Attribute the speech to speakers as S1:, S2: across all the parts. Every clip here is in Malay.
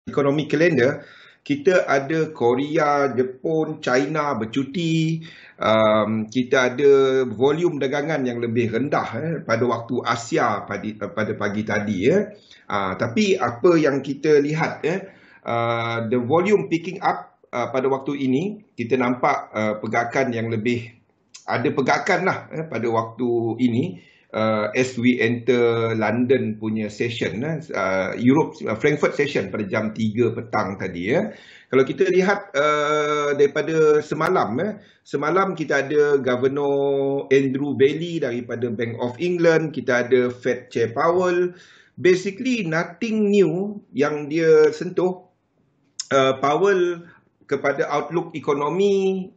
S1: economic calendar, kita ada Korea, Jepun, China bercuti. Kita ada volume dagangan yang lebih rendah pada waktu Asia pada pagi tadi. Tapi apa yang kita lihat, the volume picking up pada waktu ini, kita nampak pergerakan yang lebih, ada pergerakan lah pada waktu ini. As we enter London punya session, Europe, Frankfurt session pada jam 3 petang tadi. Kalau kita lihat daripada semalam kita ada Governor Andrew Bailey daripada Bank of England, kita ada Fed Chair Powell. Basically nothing new yang dia sentuh. Powell kepada outlook ekonomi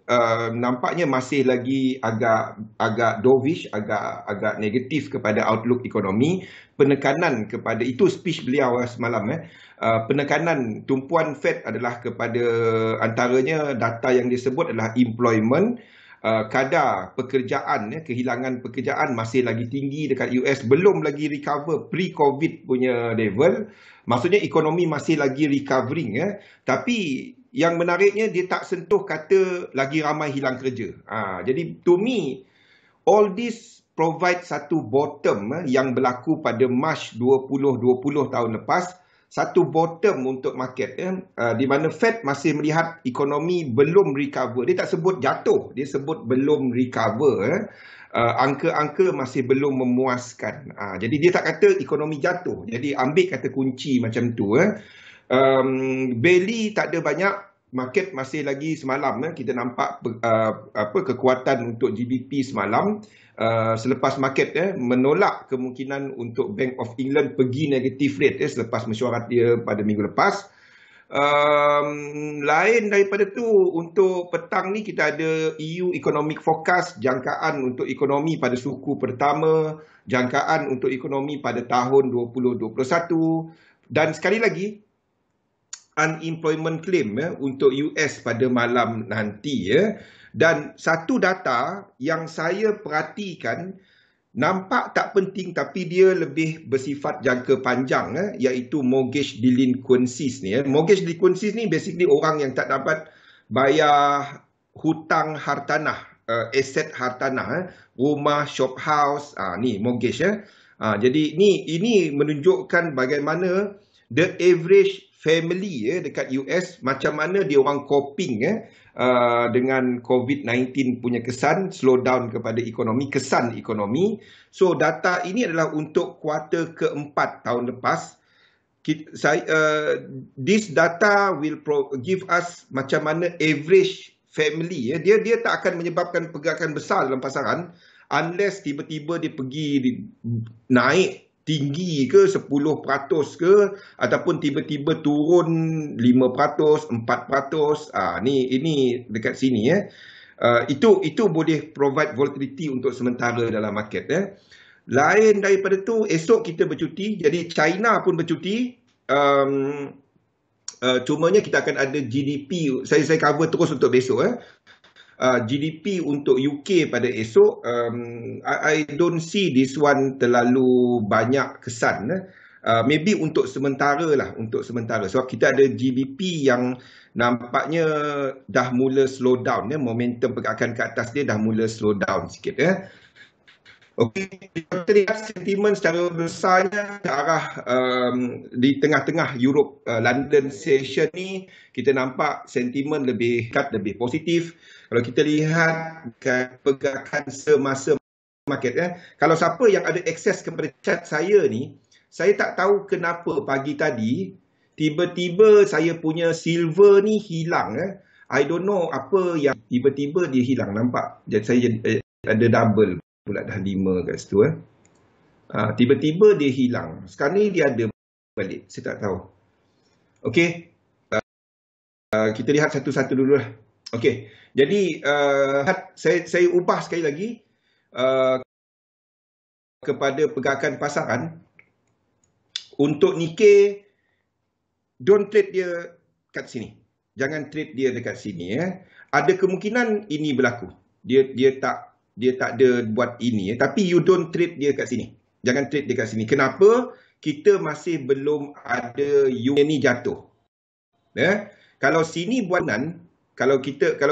S1: nampaknya masih lagi agak dovish, agak negatif kepada outlook ekonomi. Penekanan kepada itu speech beliau semalam. Penekanan tumpuan Fed adalah kepada antaranya data yang disebut adalah employment, kadar pekerjaan, kehilangan pekerjaan masih lagi tinggi dekat US, belum lagi recover pre-COVID punya level. Maksudnya ekonomi masih lagi recovering. Tapi yang menariknya dia tak sentuh kata lagi ramai hilang kerja. Jadi to me, all this provide satu bottom yang berlaku pada Mac 2020 tahun lepas. Satu bottom untuk market, di mana Fed masih melihat ekonomi belum recover. Dia tak sebut jatuh, dia sebut belum recover. Angka-angka masih belum memuaskan. Jadi dia tak kata ekonomi jatuh. Jadi ambil kata kunci macam tu. Bailey tak ada banyak, market masih lagi semalam kita nampak kekuatan untuk GDP semalam. Selepas market menolak kemungkinan untuk Bank of England pergi negative rate selepas mesyuarat dia pada minggu lepas. Lain daripada tu, untuk petang ni kita ada EU Economic Forecast, jangkaan untuk ekonomi pada suku pertama, jangkaan untuk ekonomi pada tahun 2021, dan sekali lagi unemployment claim untuk US pada malam nanti. Dan satu data yang saya perhatikan, nampak tak penting tapi dia lebih bersifat jangka panjang, iaitu mortgage delinquencies ni. Mortgage delinquencies ni basically orang yang tak dapat bayar hutang hartanah, aset hartanah, rumah, shop house, ni mortgage. Jadi ini menunjukkan bagaimana the average family dekat US, macam mana dia orang coping dengan COVID-19 punya kesan, slow down kepada ekonomi, kesan ekonomi. So data ini adalah untuk kuarter keempat tahun lepas. This data will give us macam mana average family. Dia tak akan menyebabkan pergerakan besar dalam pasaran unless tiba-tiba dia pergi naik tinggi ke 10% ke, ataupun tiba-tiba turun 5%, 4%. Ini dekat sini. Itu boleh provide volatility untuk sementara dalam market. Lain daripada tu, esok kita bercuti. Jadi China pun bercuti. Cumanya kita akan ada GDP. Saya cover terus untuk besok. GDP untuk UK pada esok, I don't see this one terlalu banyak kesan. Maybe untuk sementara lah, sebab kita ada GDP yang nampaknya dah mula slow down. Momentum pergerakan ke atas dia dah mula slow down sikit. Okey, kita lihat sentimen secara besarnya ke arah di tengah-tengah Europe London session ni, kita nampak sentimen lebih positif. Kalau kita lihat pergerakan semasa market, kalau siapa yang ada akses kepada chat saya ni, saya tak tahu kenapa pagi tadi tiba-tiba saya punya silver ni hilang. I don't know apa yang tiba-tiba dia hilang, nampak. Jadi saya ada double pula, dah 5 kat situ. Tiba-tiba dia hilang. Sekarang ni dia ada balik, saya tak tahu. Okey, kita lihat satu-satu dulu lah. Okey, jadi saya ubah sekali lagi kepada pergerakan pasaran. Untuk Nikkei, don't trade dia kat sini. Jangan trade dia dekat sini. Ada kemungkinan ini berlaku. Dia tak ada buat ini. Tapi you don't trade dia kat sini. Jangan trade dia kat sini. Kenapa? Kita masih belum ada yuan ni jatuh. Kalau sini buanan, kalau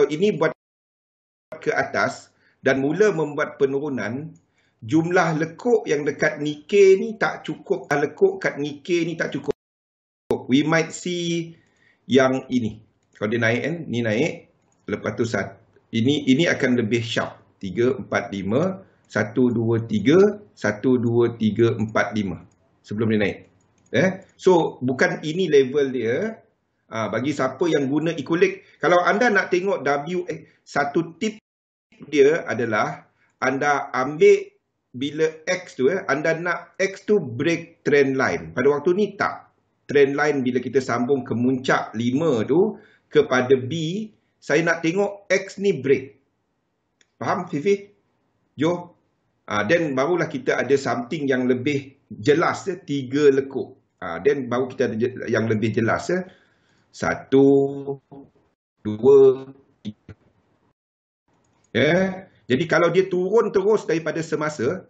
S1: ini buat ke atas dan mula membuat penurunan, jumlah lekuk yang dekat Nikkei ni tak cukup. Lekuk kat Nikkei ni tak cukup. We might see yang ini. Kalau dia naik kan, ni naik. Lepas tu ini akan lebih sharp. 3, 4, 5. 1, 2, 3. 1, 2, 3, 4, 5. Sebelum dia naik. So, bukan ini level dia. Bagi siapa yang guna Equilix, kalau anda nak tengok satu tip dia adalah anda ambil bila X tu, anda nak X tu break trend line. Pada waktu ni tak. Trend line bila kita sambung ke muncak 5 tu kepada B, saya nak tengok X ni break. Faham, Fifi? Jo. Then barulah kita ada something yang lebih jelas, 3 lekuk. Then baru kita ada yang lebih jelas. 1, 2, 3. Jadi kalau dia turun terus daripada semasa,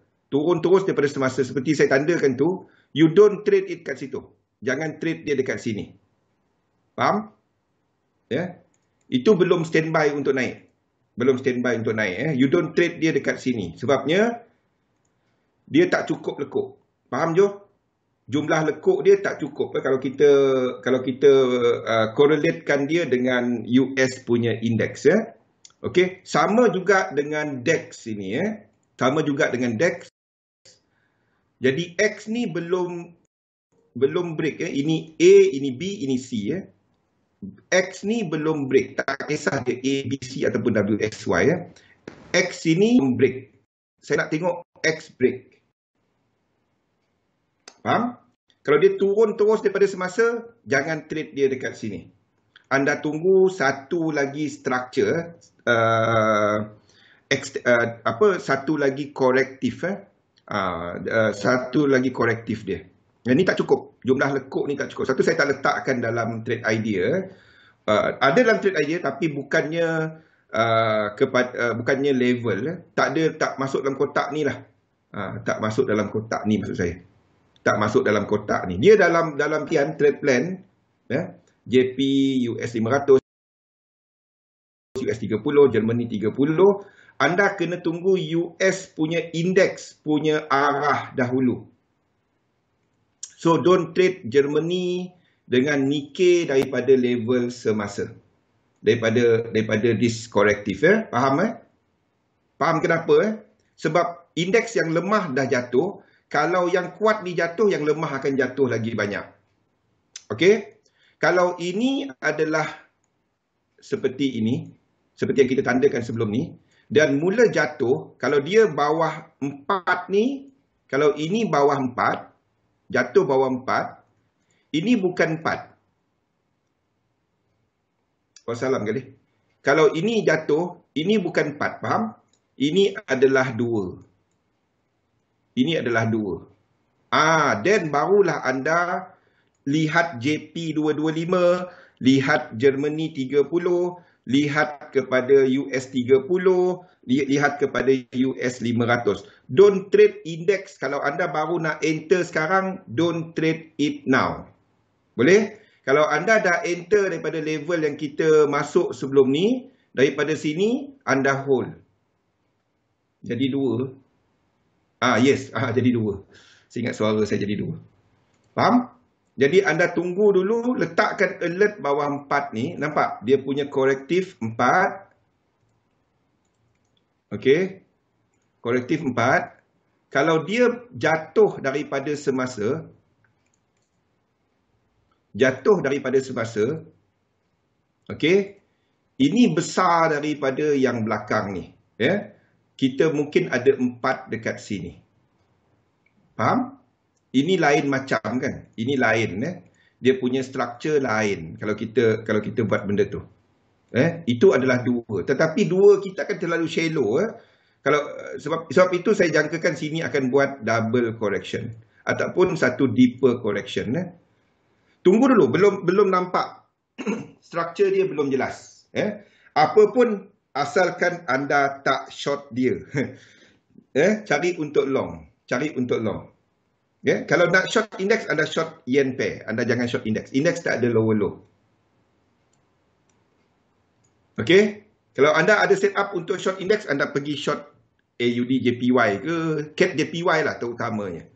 S1: seperti saya tandakan tu, you don't trade it kat situ. Jangan trade dia dekat sini. Faham? Itu belum standby untuk naik. You don't trade dia dekat sini. Sebabnya dia tak cukup lekuk. Faham Jo? Jumlah lekuk dia tak cukup kalau kita correlatekan dia dengan US punya indeks. Okey, sama juga dengan DAX ini. Sama juga dengan DAX. Jadi X ni belum break. Ini A, ini B, ini C. X ni belum break. Tak kisah dia A, B, C ataupun W, X, Y. X ini belum break. Saya nak tengok X break. Faham? Kalau dia turun terus daripada semasa, jangan trade dia dekat sini. Anda tunggu satu lagi structure, satu lagi korektif. Satu lagi korektif dia. Ini tak cukup. Jumlah lekuk ni tak cukup. Satu, saya tak letakkan dalam trade idea. Ada dalam trade idea tapi bukannya bukannya level. Tak masuk dalam kotak ni lah. Tak masuk dalam kotak ni maksud saya. Tak masuk dalam kotak ni. Dia dalam trade plan, JP US 500, US 30, Germany 30. Anda kena tunggu US punya indeks punya arah dahulu. So don't trade Germany dengan Nikkei daripada level semasa. Daripada this corrective. Faham? Faham kenapa? Sebab indeks yang lemah dah jatuh. Kalau yang kuat ni jatuh, yang lemah akan jatuh lagi banyak. Okey? Kalau ini adalah seperti ini, seperti yang kita tandakan sebelum ni, dan mula jatuh, kalau dia bawah 4 ni, kalau ini bawah 4, jatuh bawah 4, ini bukan 4. Wassalam kali. Kalau ini jatuh, ini bukan 4, faham? Ini adalah 2. Ini adalah 2. Then barulah anda lihat JP 225, lihat Germany 30, lihat kepada US 30, lihat kepada US 500. Don't trade index. Kalau anda baru nak enter sekarang, don't trade it now. Boleh? Kalau anda dah enter daripada level yang kita masuk sebelum ni, daripada sini, anda hold. Jadi 2. Yes. Jadi 2. Saya ingat suara saya jadi 2. Faham? Jadi anda tunggu dulu, letakkan alert bawah 4 ni. Nampak? Dia punya korektif 4. Okey. Korektif 4. Kalau dia jatuh daripada semasa, okey, ini besar daripada yang belakang ni. Kita mungkin ada 4 dekat sini. Faham? Ini lain macam kan? Ini lain. Dia punya structure lain kalau kita buat benda tu. Itu adalah 2. Tetapi 2 kita akan terlalu shallow. Sebab itu saya jangkakan sini akan buat double correction. Ataupun satu deeper correction. Tunggu dulu. Belum nampak. Structure dia belum jelas. Apa pun asalkan anda tak short dia. Cari untuk long. Kalau nak short index, anda short yen pair. Anda jangan short index. Index tak ada lower low. Okey. Kalau anda ada set up untuk short index, anda pergi short AUD JPY ke CAT JPY lah terutamanya.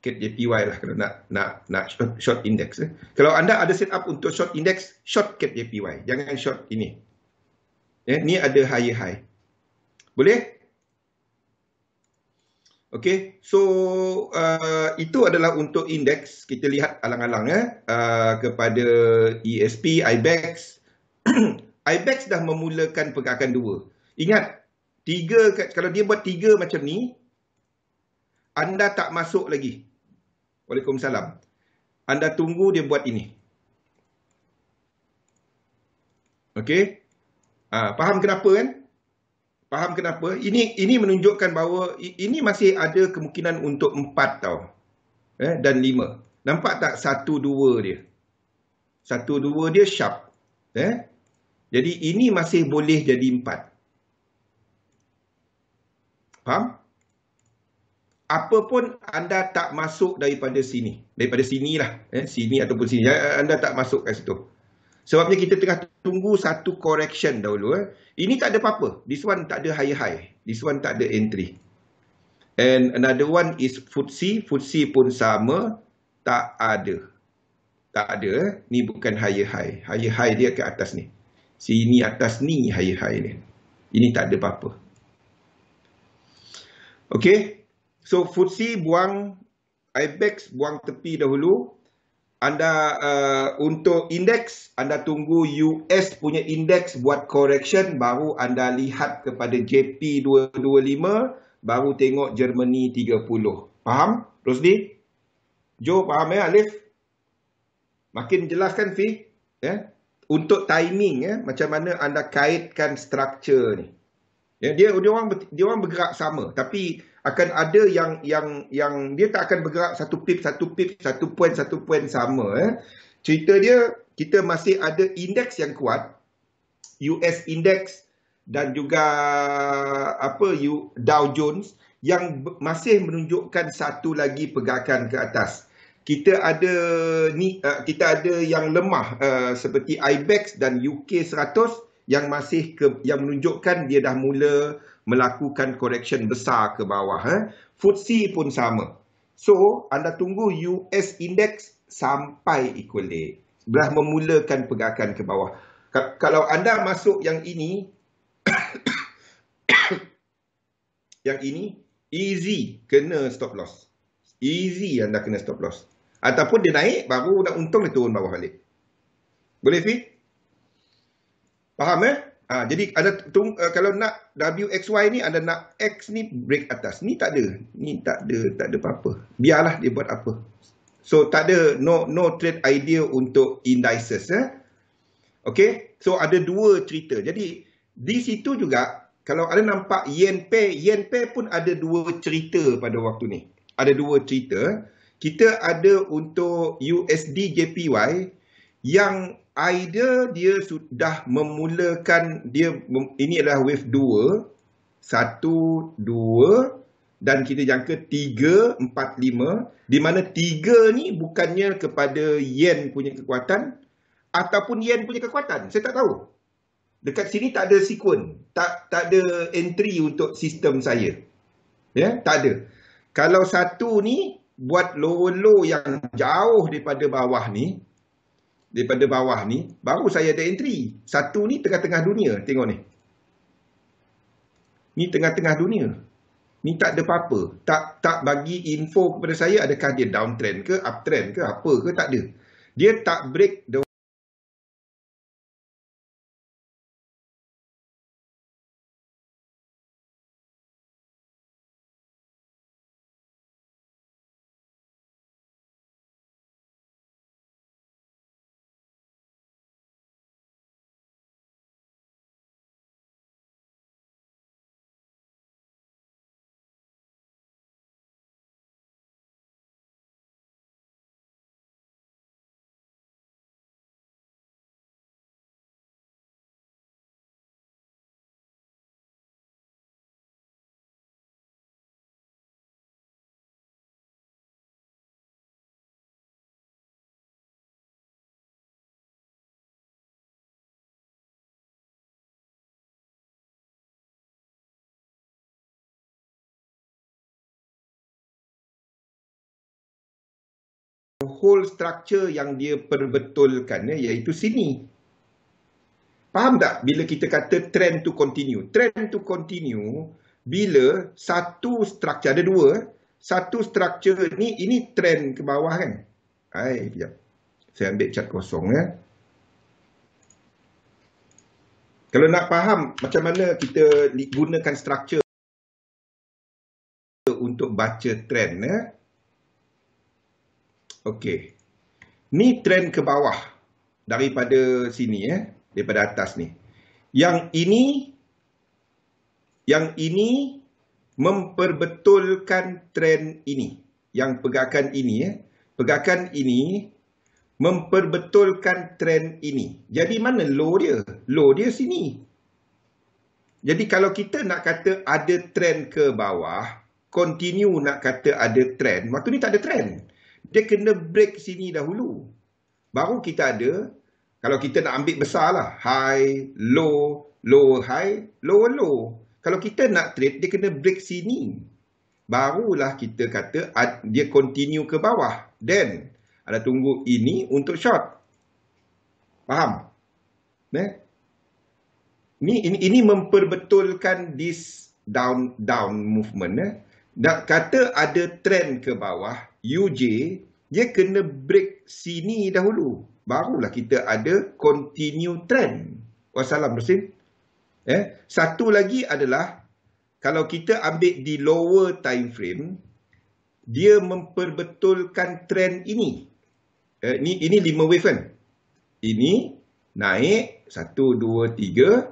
S1: CAT JPY lah kalau nak short index. Kalau anda ada set up untuk short index, short CAT JPY. Jangan short ini. Ni ada higher high. Boleh? Okey, so itu adalah untuk indeks. Kita lihat alang-alang kepada ESP, IBEX. IBEX dah memulakan pergerakan 2. Ingat, kalau dia buat 3 macam ni, anda tak masuk lagi. Waalaikumsalam. Anda tunggu dia buat ini. Okey? Faham kenapa kan? Faham kenapa? Ini menunjukkan bahawa ini masih ada kemungkinan untuk 4 tau. Dan 5. Nampak tak 1, 2 dia? 1, 2 dia sharp. Jadi ini masih boleh jadi 4. Faham? Apapun anda tak masuk daripada sini. Daripada sinilah. Sini ataupun sini. Anda tak masuk kat situ. Sebabnya kita tengah tunggu satu correction dahulu. Ini tak ada apa-apa. This one tak ada higher high. This one tak ada entry. And another one is FTSE. FTSE pun sama. Tak ada. Tak ada. Ni bukan higher high. Higher high dia ke atas ni. Sini atas ni higher high ni. Ini tak ada apa-apa. Okay. So FTSE buang. IBEX buang tepi dahulu. Anda untuk indeks, anda tunggu US punya indeks buat correction, baru anda lihat kepada JP 225, baru tengok Germany 30. Faham, Rosdi? Jo, faham Alif? Makin jelas kan, Fi? Untuk timing, macam mana anda kaitkan structure ni. Dia orang bergerak sama, tapi akan ada yang dia tak akan bergerak satu pip, satu point sama. Cerita dia, kita masih ada indeks yang kuat, US index dan juga Dow Jones yang masih menunjukkan satu lagi pergerakan ke atas. Kita ada yang lemah seperti IBEX dan UK 100 yang menunjukkan dia dah mula melakukan correction besar ke bawah. FTSE pun sama. So, anda tunggu US index sampai equilibrium. Dah memulakan pergerakan ke bawah. Kalau anda masuk yang ini, easy kena stop loss. Easy anda kena stop loss. Ataupun dia naik, baru nak untung dia turun bawah balik. Boleh, Fi? Faham jadi kalau nak WXY ni, anda nak X ni break atas. Ni tak ada. Ni tak ada apa-apa. Biarlah dia buat apa. So tak ada no trade idea untuk indices. Okay. So ada dua cerita. Jadi di situ juga kalau anda nampak yen pair pun ada dua cerita pada waktu ni. Ada dua cerita. Kita ada untuk USD JPY yang either dia sudah memulakan, ini adalah wave 2, 1, 2 dan kita jangka 3, 4, 5, di mana 3 ni bukannya kepada yen punya kekuatan ataupun yen punya kekuatan. Saya tak tahu. Dekat sini tak ada sekuen, tak ada entry untuk sistem saya. Tak ada. Kalau satu ni buat low yang jauh daripada bawah ni, baru saya ada entry. Satu ni tengah-tengah dunia. Tengok ni. Ni tengah-tengah dunia. Ni tak ada apa-apa. Tak bagi info kepada saya adakah dia downtrend ke, uptrend ke, apa ke, tak ada. Dia tak break the whole structure yang dia perbetulkan, iaitu sini. Faham tak bila kita kata trend to continue? Trend to continue bila satu structure, ada dua. Satu structure ni, ini trend ke bawah kan? Sekejap. Saya ambil chart kosong Kalau nak faham macam mana kita gunakan structure untuk baca trend, Okey. Ni trend ke bawah daripada sini, daripada atas ni. Yang ini memperbetulkan trend ini. Yang pergerakan ini, pergerakan ini memperbetulkan trend ini. Jadi mana low dia? Low dia sini. Jadi kalau kita nak kata ada trend ke bawah, continue nak kata ada trend, waktu ni tak ada trend. Dia kena break sini dahulu. Baru kita ada, kalau kita nak ambil besar lah, high, low, lower high, lower low. Kalau kita nak trade, dia kena break sini. Barulah kita kata dia continue ke bawah. Then, ada tunggu ini untuk short. Faham? Ini memperbetulkan this down movement. Nak kata ada trend ke bawah, UJ, dia kena break sini dahulu. Barulah kita ada continue trend. Wassalam, Rasim. Satu lagi adalah, kalau kita ambil di lower time frame, dia memperbetulkan trend ini. Ini 5 wave kan? Ini naik, 1, 2, 3.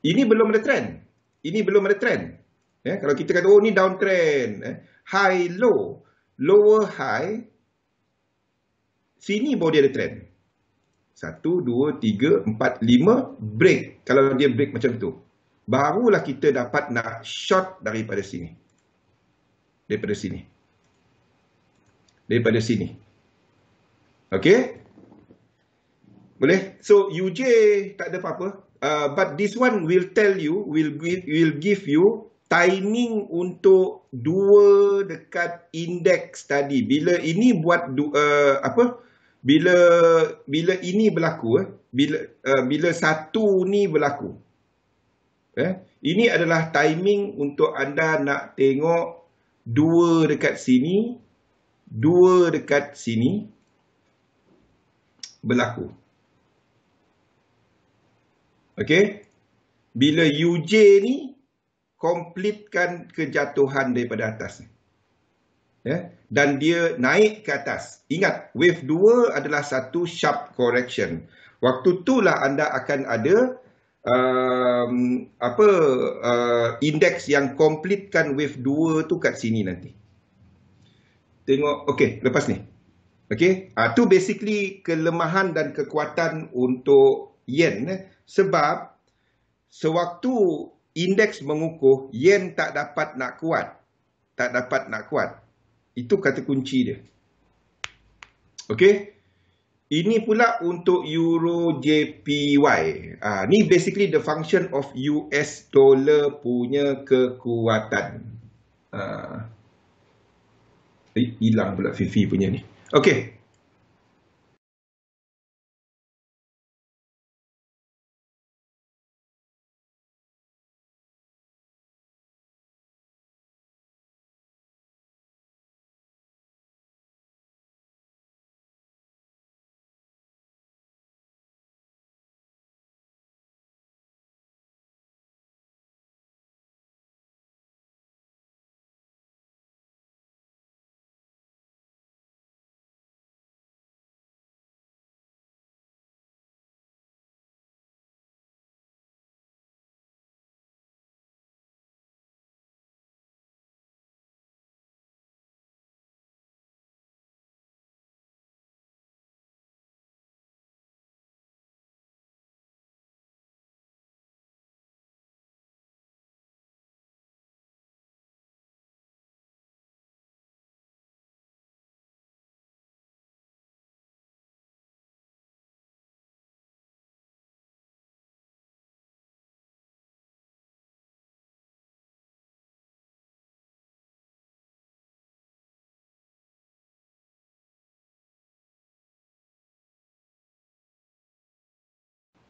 S1: Ini belum ada trend. Ini belum ada trend. Kalau kita kata, oh ni downtrend. High, low. Lower, high. Sini baru dia ada trend. 1, 2, 3, 4, 5. Break. Kalau dia break macam tu, barulah kita dapat nak short daripada sini. Daripada sini. Daripada sini. Okey? Boleh? So, UJ tak ada apa-apa. But this one will tell you, will give you timing untuk dua dekat indeks tadi. Bila ini buat bila ini berlaku, bila satu ni berlaku. Ini adalah timing untuk anda nak tengok dua dekat sini, dua dekat sini berlaku. Okey? Bila UJ ni completekan kejatuhan daripada atas. Dan dia naik ke atas. Ingat, wave 2 adalah satu sharp correction. Waktu itulah anda akan ada indeks yang completekan wave 2 tu kat sini nanti. Tengok, okey, lepas ni. Okey, tu basically kelemahan dan kekuatan untuk yen. Sebab sewaktu indeks mengukuh, yen tak dapat nak kuat. Tak dapat nak kuat. Itu kata kunci dia. Okey. Ini pula untuk Euro JPY. Ni basically the function of US dollar punya kekuatan. Hilang pula Fifi punya ni. Okey.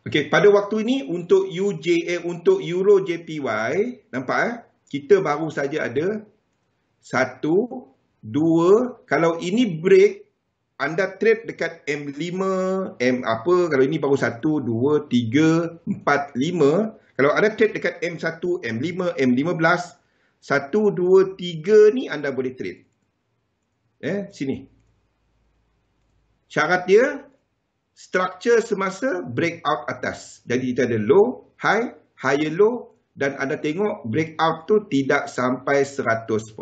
S1: Okey, pada waktu ini untuk untuk Euro JPY, nampak kita baru saja ada 1, 2, kalau ini break, anda trade dekat M5, M apa, kalau ini baru 1, 2, 3, 4, 5. Kalau anda trade dekat M1, M5, M15, 1, 2, 3 ni anda boleh trade. Sini. Syarat dia, structure semasa breakout atas. Jadi kita ada low, high, higher low, dan anda tengok breakout tu tidak sampai 100%.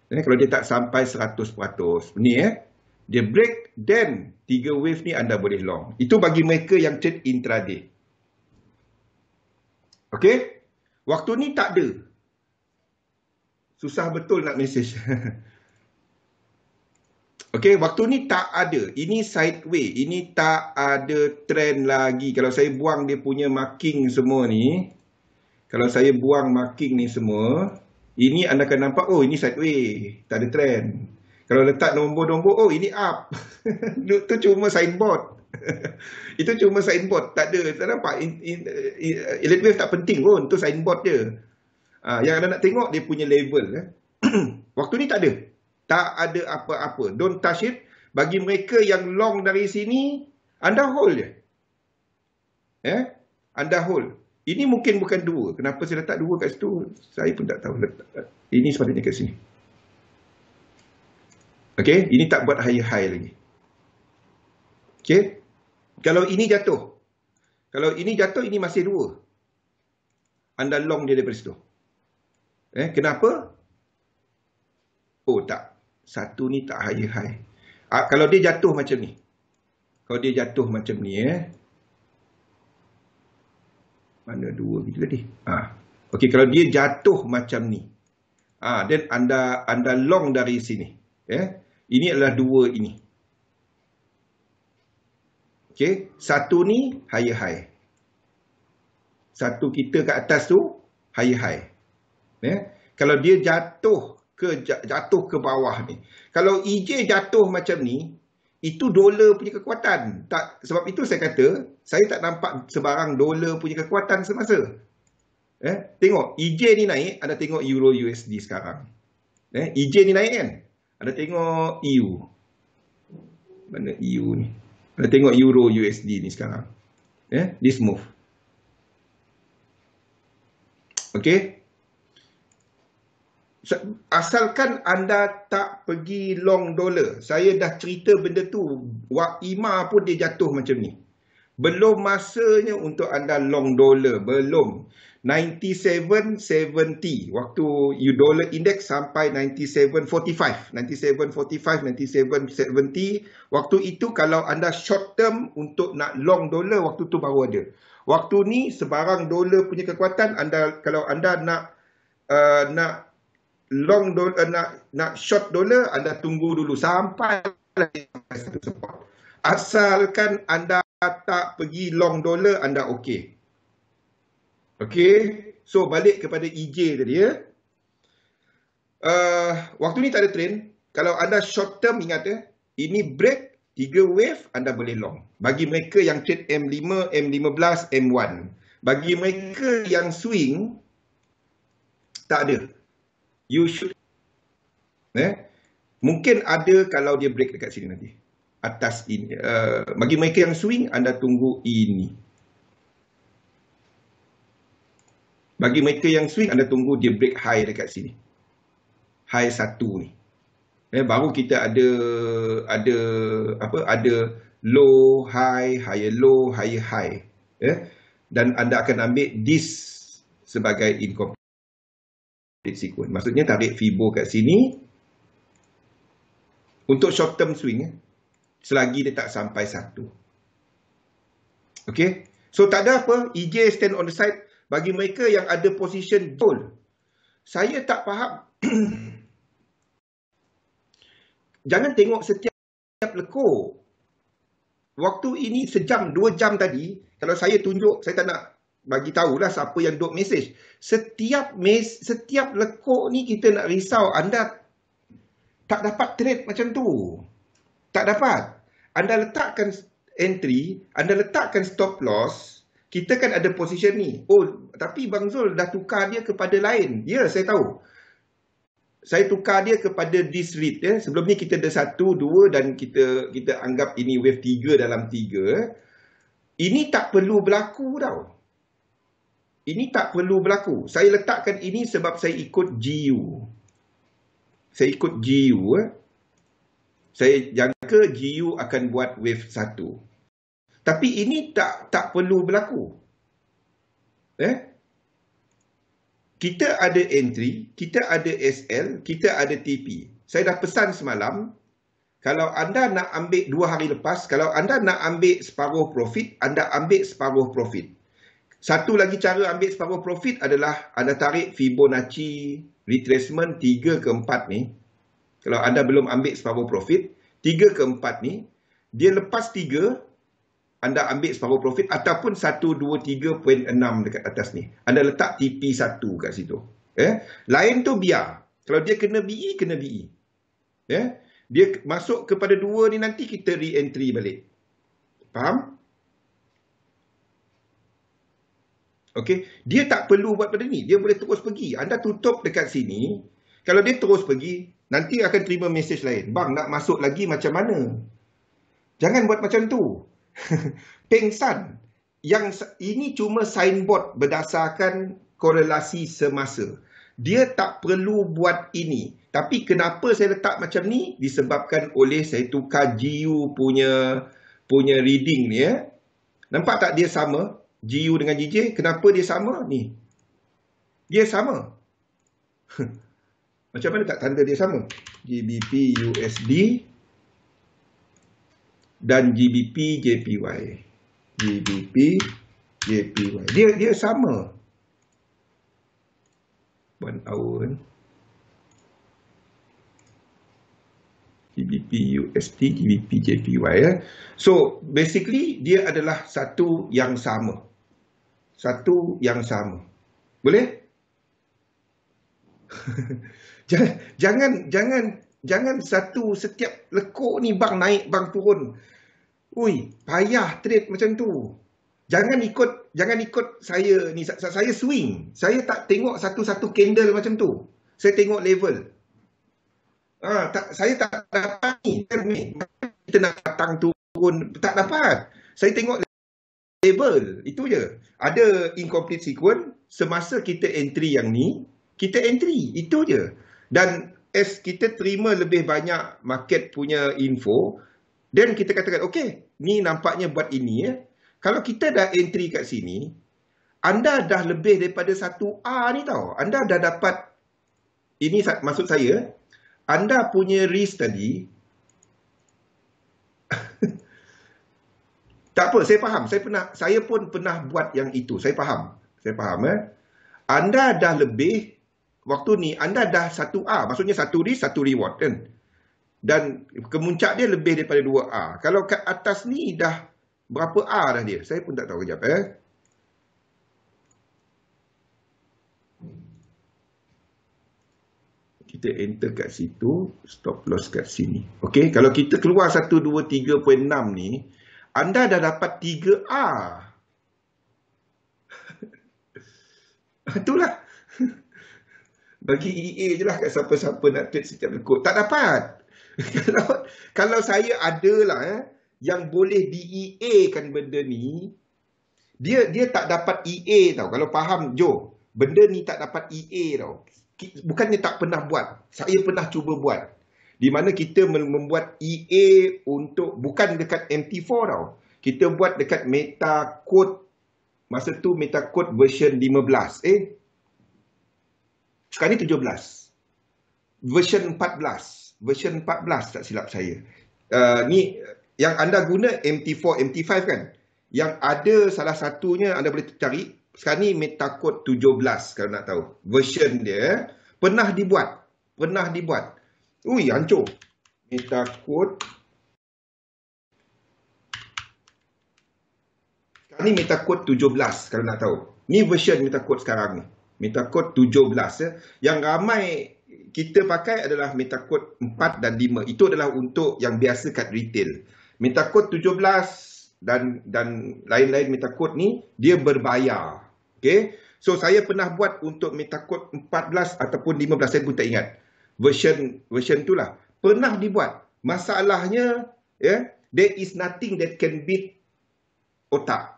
S1: Kalau dia tak sampai 100%. Ni dia break, then 3 wave ni anda boleh long. Itu bagi mereka yang trade intraday. Okey? Waktu ni tak ada. Susah betul nak message. Okey, waktu ni tak ada. Ini sideway. Ini tak ada trend lagi. Kalau saya buang dia punya marking semua ni, kalau saya buang marking ni semua, ini anda akan nampak, oh ini sideway, tak ada trend. Kalau letak nombor-nombor, oh ini up. Itu cuma signboard. Itu cuma signboard, tak ada. Tak nampak, elite wave tak penting pun, itu signboard dia. Yang anda nak tengok, dia punya level. Waktu ni tak ada. Tak ada apa-apa. Don't touch it. Bagi mereka yang long dari sini, anda hold je. Anda hold. Ini mungkin bukan 2. Kenapa saya letak 2 kat situ? Saya pun tak tahu. Ini sepatutnya kat sini. Okey, ini tak buat high lagi. Okey. Kalau ini jatuh. Kalau ini jatuh, ini masih 2. Anda long dia daripada situ. Kenapa? Oh tak. Satu ni tak high. Kalau dia jatuh macam ni. Kalau dia jatuh macam ni mana 2 gitu tadi? Okey, kalau dia jatuh macam ni. Then anda long dari sini. Ini adalah 2 ini. Okey, satu ni high. Satu kita kat atas tu high. Kalau dia jatuh ke bawah ni. Kalau EJ jatuh macam ni, itu dolar punya kekuatan. Sebab itu saya kata, saya tak nampak sebarang dolar punya kekuatan semasa. Tengok, EJ ni naik, anda tengok Euro USD sekarang. EJ ni naik kan? Anda tengok EU. Mana EU ni? Anda tengok Euro USD ni sekarang. This move. Okey? Asalkan anda tak pergi long dollar. Saya dah cerita benda tu. WAIMA pun dia jatuh macam ni. Belum masanya untuk anda long dollar. Belum. 97.70. Waktu dollar index sampai 97.45. 97.45, 97.70. Waktu itu kalau anda short term untuk nak long dollar, waktu tu baru ada. Waktu ni sebarang dolar punya kekuatan, kalau anda nak long dollar, nak short dollar, anda tunggu dulu sampai satu support. Asalkan anda tak pergi long dollar, anda okey. Okey, so balik kepada EJ tadi waktu ni tak ada trend. Kalau anda short term, ingat ini break 3 wave, anda boleh long. Bagi mereka yang trade M5, M15, M1. Bagi mereka yang swing, tak ada. You should. Mungkin ada kalau dia break dekat sini nanti. Atas ini. Bagi mereka yang swing, anda tunggu ini. Bagi mereka yang swing, anda tunggu dia break high dekat sini. High 1 ni. Baru kita ada low, high, higher low, higher high. Dan anda akan ambil this sebagai incomplete sequence. Maksudnya tarik Fibo kat sini untuk short term swing selagi dia tak sampai 1. Okay, so tak ada apa, EJ stand on the side. Bagi mereka yang ada position gold, saya tak faham. Jangan tengok setiap lekuk. Waktu ini sejam, 2 jam tadi, kalau saya tunjuk, saya tak nak bagi tahulah siapa yang duk message. Setiap lekuk ni kita nak risau. Anda tak dapat trade macam tu. Tak dapat. Anda letakkan entry, anda letakkan stop loss, kita kan ada position ni. Oh, tapi Bang Zul dah tukar dia kepada lain. Ya, saya tahu. Saya tukar dia kepada this read. Sebelum ni kita ada 1, 2 dan kita anggap ini wave 3 dalam 3. Ini tak perlu berlaku tau. Ini tak perlu berlaku. Saya letakkan ini sebab saya ikut GU. Saya ikut GU. Saya jangka GU akan buat wave 1. Tapi ini tak perlu berlaku. Kita ada entry, kita ada SL, kita ada TP. Saya dah pesan semalam, kalau anda nak ambil 2 hari lepas, kalau anda nak ambil separuh profit, anda ambil separuh profit. Satu lagi cara ambil separuh profit adalah anda tarik Fibonacci retracement 3 ke 4 ni. Kalau anda belum ambil separuh profit, 3 ke 4 ni, dia lepas 3, anda ambil separuh profit ataupun 123.6 dekat atas ni. Anda letak TP1 kat situ. Lain tu biar. Kalau dia kena BE, kena BE. Dia masuk kepada 2 ni nanti kita re-entry balik. Faham? Okey, dia tak perlu buat pada ni. Dia boleh terus pergi. Anda tutup dekat sini. Kalau dia terus pergi, nanti akan terima mesej lain. Bang, nak masuk lagi macam mana? Jangan buat macam tu. Pengsan. Yang ini cuma signboard berdasarkan korelasi semasa. Dia tak perlu buat ini. Tapi kenapa saya letak macam ni? Disebabkan oleh saya tukar GU punya reading ni. Nampak tak dia sama? GU dengan GJ. Kenapa dia sama? Ni. Dia sama. Macam mana tak tanda dia sama? GBP USD dan GBP JPY. GBP JPY. Dia sama. 1 hour. GBP USD, GBP JPY. So, basically, dia adalah satu yang sama. Satu yang sama. Boleh? Jangan satu setiap lekuk ni bang naik, bang turun. Ui, payah trade macam tu. Jangan ikut saya ni. Saya swing. Saya tak tengok satu-satu candle macam tu. Saya tengok level. Saya tak dapat ni. Kita nak datang turun, tak dapat. Saya tengok level. Itu je. Ada incomplete sequence. Semasa kita entry yang ni, kita entry. Itu je. Dan as kita terima lebih banyak market punya info, then kita katakan, okay, ni nampaknya buat ini. Kalau kita dah entry kat sini, anda dah lebih daripada 1A ni tau. Anda dah dapat, ini maksud saya, anda punya risk tadi, tak apa, saya faham. Saya pun pernah buat yang itu. Saya faham. Anda dah lebih, waktu ni anda dah 1A. Maksudnya 1 risk, 1 reward kan. Dan kemuncak dia lebih daripada 2A. Kalau kat atas ni dah berapa A dah dia? Saya pun tak tahu kejap. Kita enter kat situ, stop loss kat sini. Okey, kalau kita keluar 123.6 ni, anda dah dapat 3A. Itulah. Bagi EA je lah kat siapa-siapa nak trade setiap lekuk. Tak dapat. Kalau saya adalah yang boleh di-EA kan benda ni, dia tak dapat EA tau. Kalau faham, Jo, benda ni tak dapat EA tau. Bukannya tak pernah buat. Saya pernah cuba buat. Di mana kita membuat EA untuk, bukan dekat MT4 tau. Kita buat dekat MetaQuote. Masa tu MetaQuote version 15. Sekarang ni 17. Version 14. Version 14 tak silap saya. Ni yang anda guna MT4, MT5 kan? Yang ada salah satunya anda boleh cari. Sekarang ni MetaQuote 17 kalau nak tahu. Version dia pernah dibuat. Ui, hancur. MetaQuote. Sekarang ni MetaQuote 17 kalau nak tahu. Ni version MetaQuote sekarang ni. MetaQuote 17. Yang ramai kita pakai adalah MetaQuote 4 dan 5. Itu adalah untuk yang biasa kat retail. MetaQuote 17 dan lain-lain MetaQuote ni dia berbayar. Okay, so saya pernah buat untuk MetaQuote 14 ataupun 15, saya pun tak ingat version tu lah, pernah dibuat. Masalahnya there is nothing that can beat otak.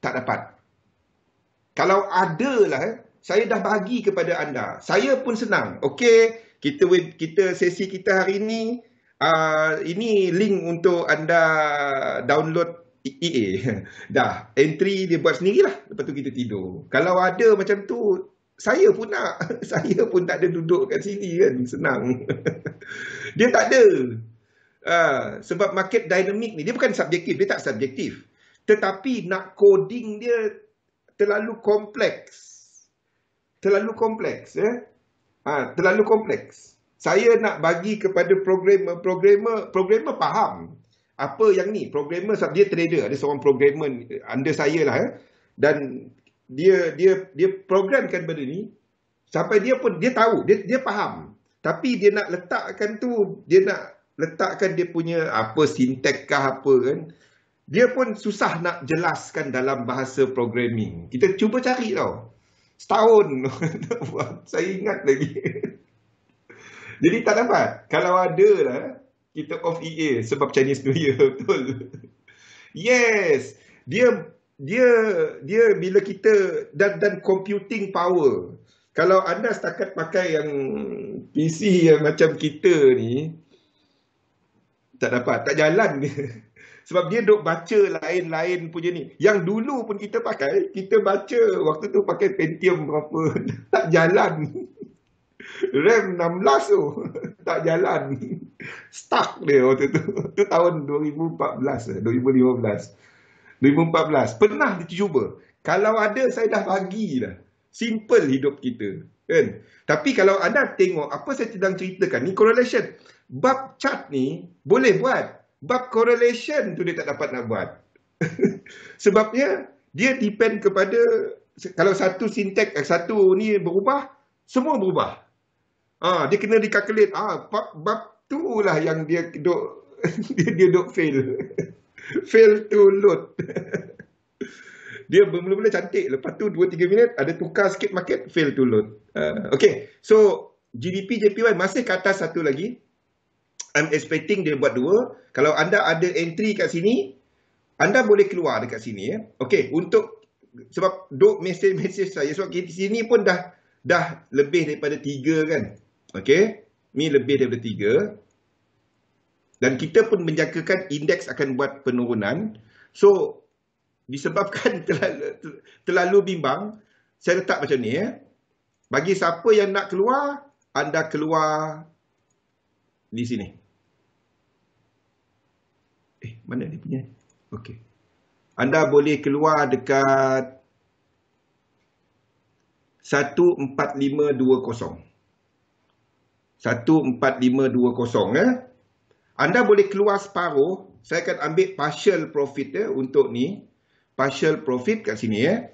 S1: Tak dapat. Kalau ada lah, saya dah bagi kepada anda. Saya pun senang. Okey, kita sesi kita hari ini, ini link untuk anda download EA. Dah, entry dia buat sendirilah. Lepas tu kita tidur. Kalau ada macam tu, saya pun nak. Saya pun tak ada duduk kat sini kan. Senang. Dia tak ada. Sebab market dynamic ni, dia bukan subjektif. Dia tak subjektif. Tetapi nak coding dia terlalu kompleks. Terlalu kompleks. Terlalu kompleks. Saya nak bagi kepada programmer faham apa yang ni. Programmer sebab dia trader. Ada seorang programmer under saya lah. Dan dia programkan benda ni sampai dia pun dia tahu, dia faham. Tapi dia nak letakkan tu, dia nak letakkan dia punya apa sintek kah apa kan. Dia pun susah nak jelaskan dalam bahasa programming. Kita cuba cari tau. Setahun nak buat. Saya ingat lagi. Jadi tak dapat. Kalau ada lah, kita off EA sebab Chinese New Year. Betul. Yes. Dia bila kita dan computing power. Kalau anda setakat pakai yang PC yang macam kita ni, tak dapat. Tak jalan dia. Sebab dia duk baca lain-lain punya ni. Yang dulu pun kita pakai, kita baca waktu tu pakai Pentium berapa. Tak jalan. RAM 16 tu. Tak jalan. Stuck dia waktu tu. Itu tahun 2014, 2015. 2014. Pernah dicuba. Kalau ada, saya dah bagilah. Simple hidup kita. Kan? Tapi kalau anda tengok, apa saya sedang ceritakan, ni correlation. Bab chart ni, boleh buat. Bab correlation tu dia tak dapat nak buat. Sebabnya, dia depend kepada, kalau satu sintek, satu ni berubah, semua berubah. Dia kena dikalkulate. Bab tu lah yang dia duk dia duk fail. Fail to load. Dia mula-mula cantik. Lepas tu 2-3 minit ada tukar sikit market, fail to load. Okay. So GDP JPY masih ke atas satu lagi. I'm expecting dia buat 2. Kalau anda ada entry kat sini, anda boleh keluar dekat sini ya. Okay. Untuk sebab duk mesej saya, sebab di sini pun dah lebih daripada 3 kan. Okay. Ni lebih daripada 3. Dan kita pun menjangkakan indeks akan buat penurunan. So, disebabkan terlalu bimbang, saya letak macam ni ya. Bagi siapa yang nak keluar, anda keluar di sini. Mana dia punya? Okey. Anda boleh keluar dekat 14520. 14520 ya. Anda boleh keluar separuh. Saya akan ambil partial profit ya untuk ni. Partial profit kat sini ya.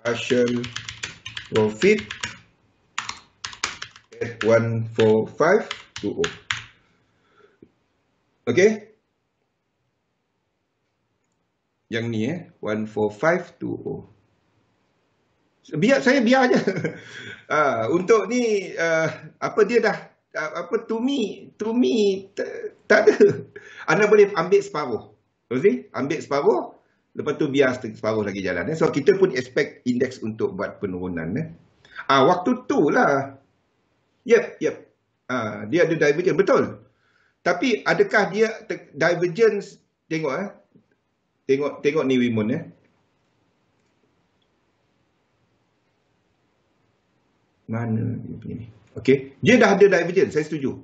S1: Partial profit at 14520. Okey. Yang ni 14520. Saya biar aja. Untuk ni apa dia dah to me tak ada. Anda boleh ambil separuh. Okey, ambil separuh, lepas tu biar separuh lagi jalan. So kita pun expect indeks untuk buat penurunan waktu tu lah. Yep. Dia ada divergence, betul. Tapi adakah dia divergence, tengok tengok ni Wimun mana dia punya ni. Okey, dia dah ada divergence, saya setuju.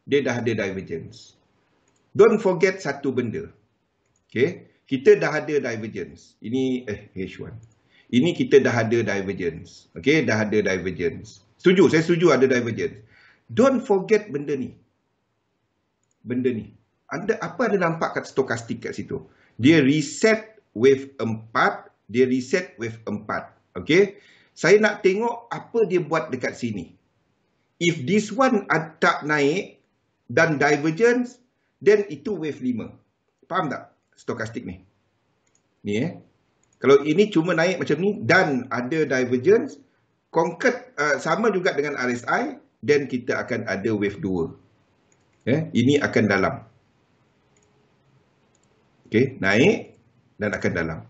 S1: Dia dah ada divergence. Don't forget satu benda. Okey, kita dah ada divergence. Ini H1. Ini kita dah ada divergence. Okey, dah ada divergence. Setuju, saya setuju ada divergence. Don't forget benda ni. Benda ni. Apa anda nampak kat stokastik kat situ? Dia reset wave 4, dia reset wave 4. Okey? Saya nak tengok apa dia buat dekat sini. If this one tak naik dan divergence, then itu wave 5. Faham tak stokastik ni? Ni Kalau ini cuma naik macam ni dan ada divergence, conquered sama juga dengan RSI, then kita akan ada wave 2. Ini akan dalam. Okey, naik dan akan dalam.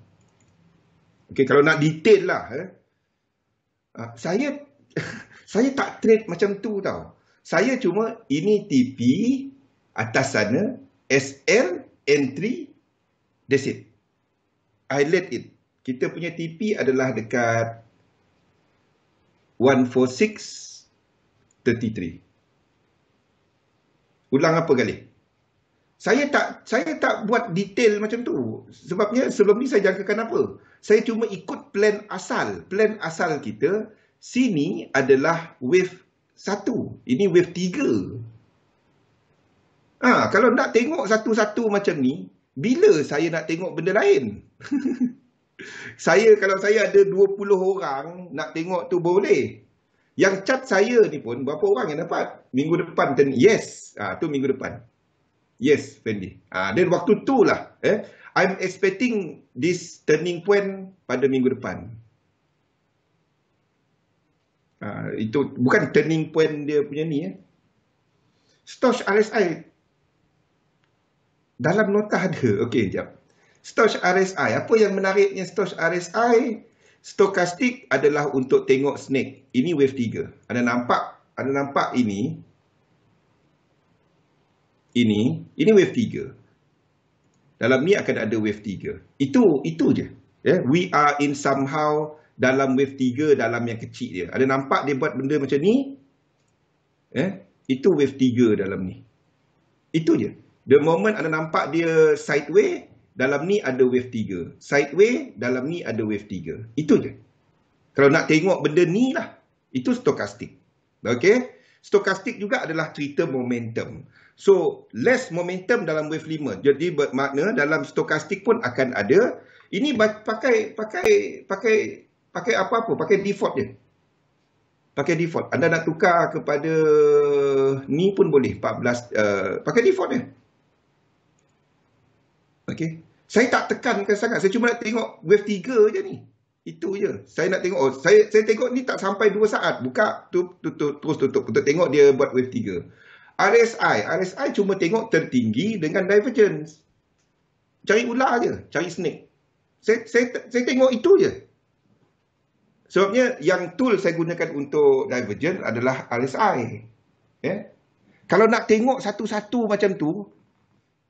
S1: Okey, kalau nak detail lah, saya tak trade macam tu tau. Saya cuma ini TP atas sana, SL entry, that's it. I let it. Kita punya TP adalah dekat 146.33. Ulang apa kali? Saya tak buat detail macam tu. Sebabnya sebelum ni saya jangkakan apa? Saya cuma ikut plan asal. Plan asal kita, sini adalah wave 1. Ini wave 3. Kalau nak tengok satu-satu macam ni, bila saya nak tengok benda lain? Kalau saya ada 20 orang nak tengok tu boleh. Yang cat saya ni pun berapa orang yang dapat? Minggu depan yes. Tu minggu depan. Yes, Fendi. Dan waktu tu lah I'm expecting this turning point pada minggu depan. Itu bukan turning point dia punya ni. Stoch RSI dalam nota ada. Okey, jap. Stoch RSI. Apa yang menariknya Stoch RSI? Stokastik adalah untuk tengok snake. Ini wave 3. Anda nampak ini? Ini wave 3. Dalam ni akan ada wave 3. Itu je. We are in somehow dalam wave 3, dalam yang kecil dia. Ada nampak dia buat benda macam ni? Itu wave 3 dalam ni. Itu je. The moment anda nampak dia sideways, dalam ni ada wave 3. Sideways, dalam ni ada wave 3. Itu je. Kalau nak tengok benda ni lah, itu stokastik. Okay? Stokastik juga adalah cerita momentum. So, less momentum dalam wave 5. Jadi bermakna dalam stokastik pun akan ada. Ini pakai apa-apa, pakai default je. Pakai default. Anda nak tukar kepada ni pun boleh, 14, pakai default je. Okey. Saya tak tekankan sangat. Saya cuma nak tengok wave 3 je ni. Itu je. Saya nak tengok, saya tengok ni tak sampai 2 saat. Buka, tutup, terus tutup. Untuk tengok dia buat wave 3. RSI cuma tengok tertinggi dengan divergence. Cari ular je. Cari snake. Saya tengok itu je. Sebabnya yang tool saya gunakan untuk divergence adalah RSI. Kalau nak tengok satu-satu macam tu,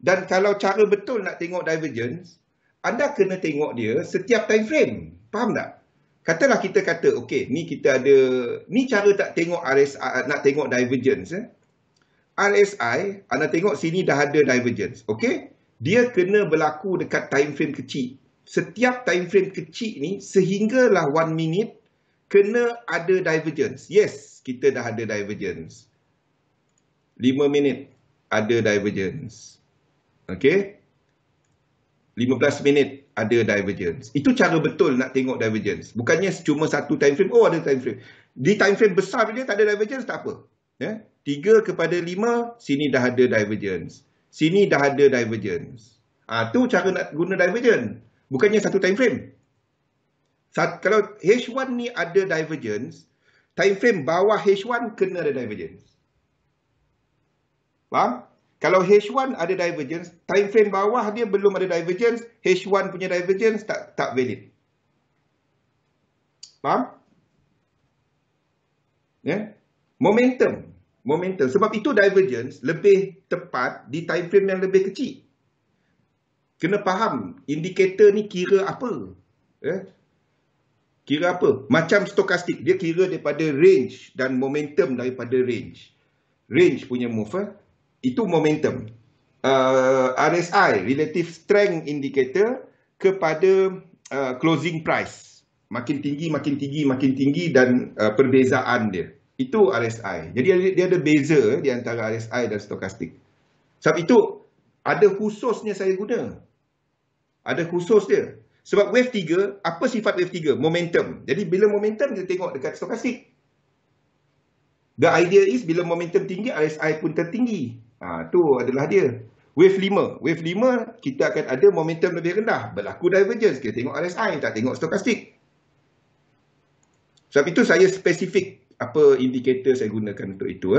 S1: dan kalau cara betul nak tengok divergence, anda kena tengok dia setiap time frame. Faham tak? Katalah kita kata, okey, ni kita ada, ni cara tak tengok RSI, nak tengok divergence. RSI, anda tengok sini dah ada divergence. Okey? Dia kena berlaku dekat time frame kecil. Setiap time frame kecil ni, sehinggalah 1 minute, kena ada divergence. Yes, kita dah ada divergence. 5 minit, ada divergence. Okey? 15 minit ada divergence. Itu cara betul nak tengok divergence. Bukannya cuma satu time frame. Oh, ada time frame. Di time frame besar dia tak ada divergence, tak apa. 3 kepada 5, sini dah ada divergence. Sini dah ada divergence. Tu cara nak guna divergence. Bukannya satu time frame. Kalau H1 ni ada divergence, time frame bawah H1 kena ada divergence. Faham? Kalau H1 ada divergence, time frame bawah dia belum ada divergence, H1 punya divergence tak valid. Faham? Momentum. Sebab itu divergence lebih tepat di time frame yang lebih kecil. Kena faham, indikator ni kira apa? Kira apa? Macam stokastik, dia kira daripada range dan momentum daripada range. Range punya move, itu momentum. RSI, Relative Strength Indicator, kepada closing price. Makin tinggi dan perbezaan dia. Itu RSI. Jadi dia ada beza di antara RSI dan stokastik. Sebab itu, ada khususnya saya guna. Ada khusus dia. Sebab wave 3, apa sifat wave 3? Momentum. Jadi bila momentum, kita tengok dekat stokastik. The idea is, bila momentum tinggi, RSI pun tertinggi. Tu adalah dia. Wave 5 kita akan ada momentum lebih rendah. Berlaku divergence. Kita tengok RSI, tak tengok stokastik. Sebab itu saya spesifik apa indikator saya gunakan untuk itu.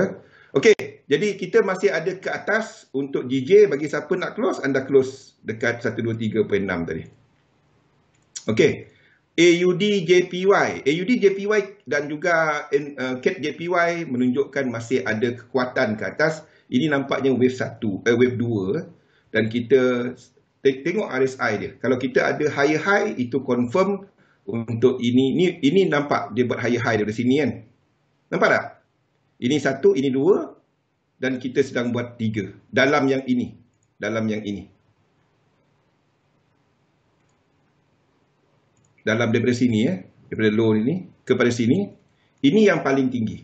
S1: Okey, jadi kita masih ada ke atas untuk GJ. Bagi siapa nak close, anda close dekat 123.6 tadi. Okey, AUD JPY. AUD JPY dan juga CAD JPY menunjukkan masih ada kekuatan ke atas. Ini nampaknya wave 2. Dan kita tengok RSI dia. Kalau kita ada higher high, itu confirm untuk ini nampak dia buat higher high dari sini kan. Nampak tak? Ini 1, ini 2 dan kita sedang buat 3 dalam yang ini. Dalam daripada sini daripada low ini kepada sini, ini yang paling tinggi.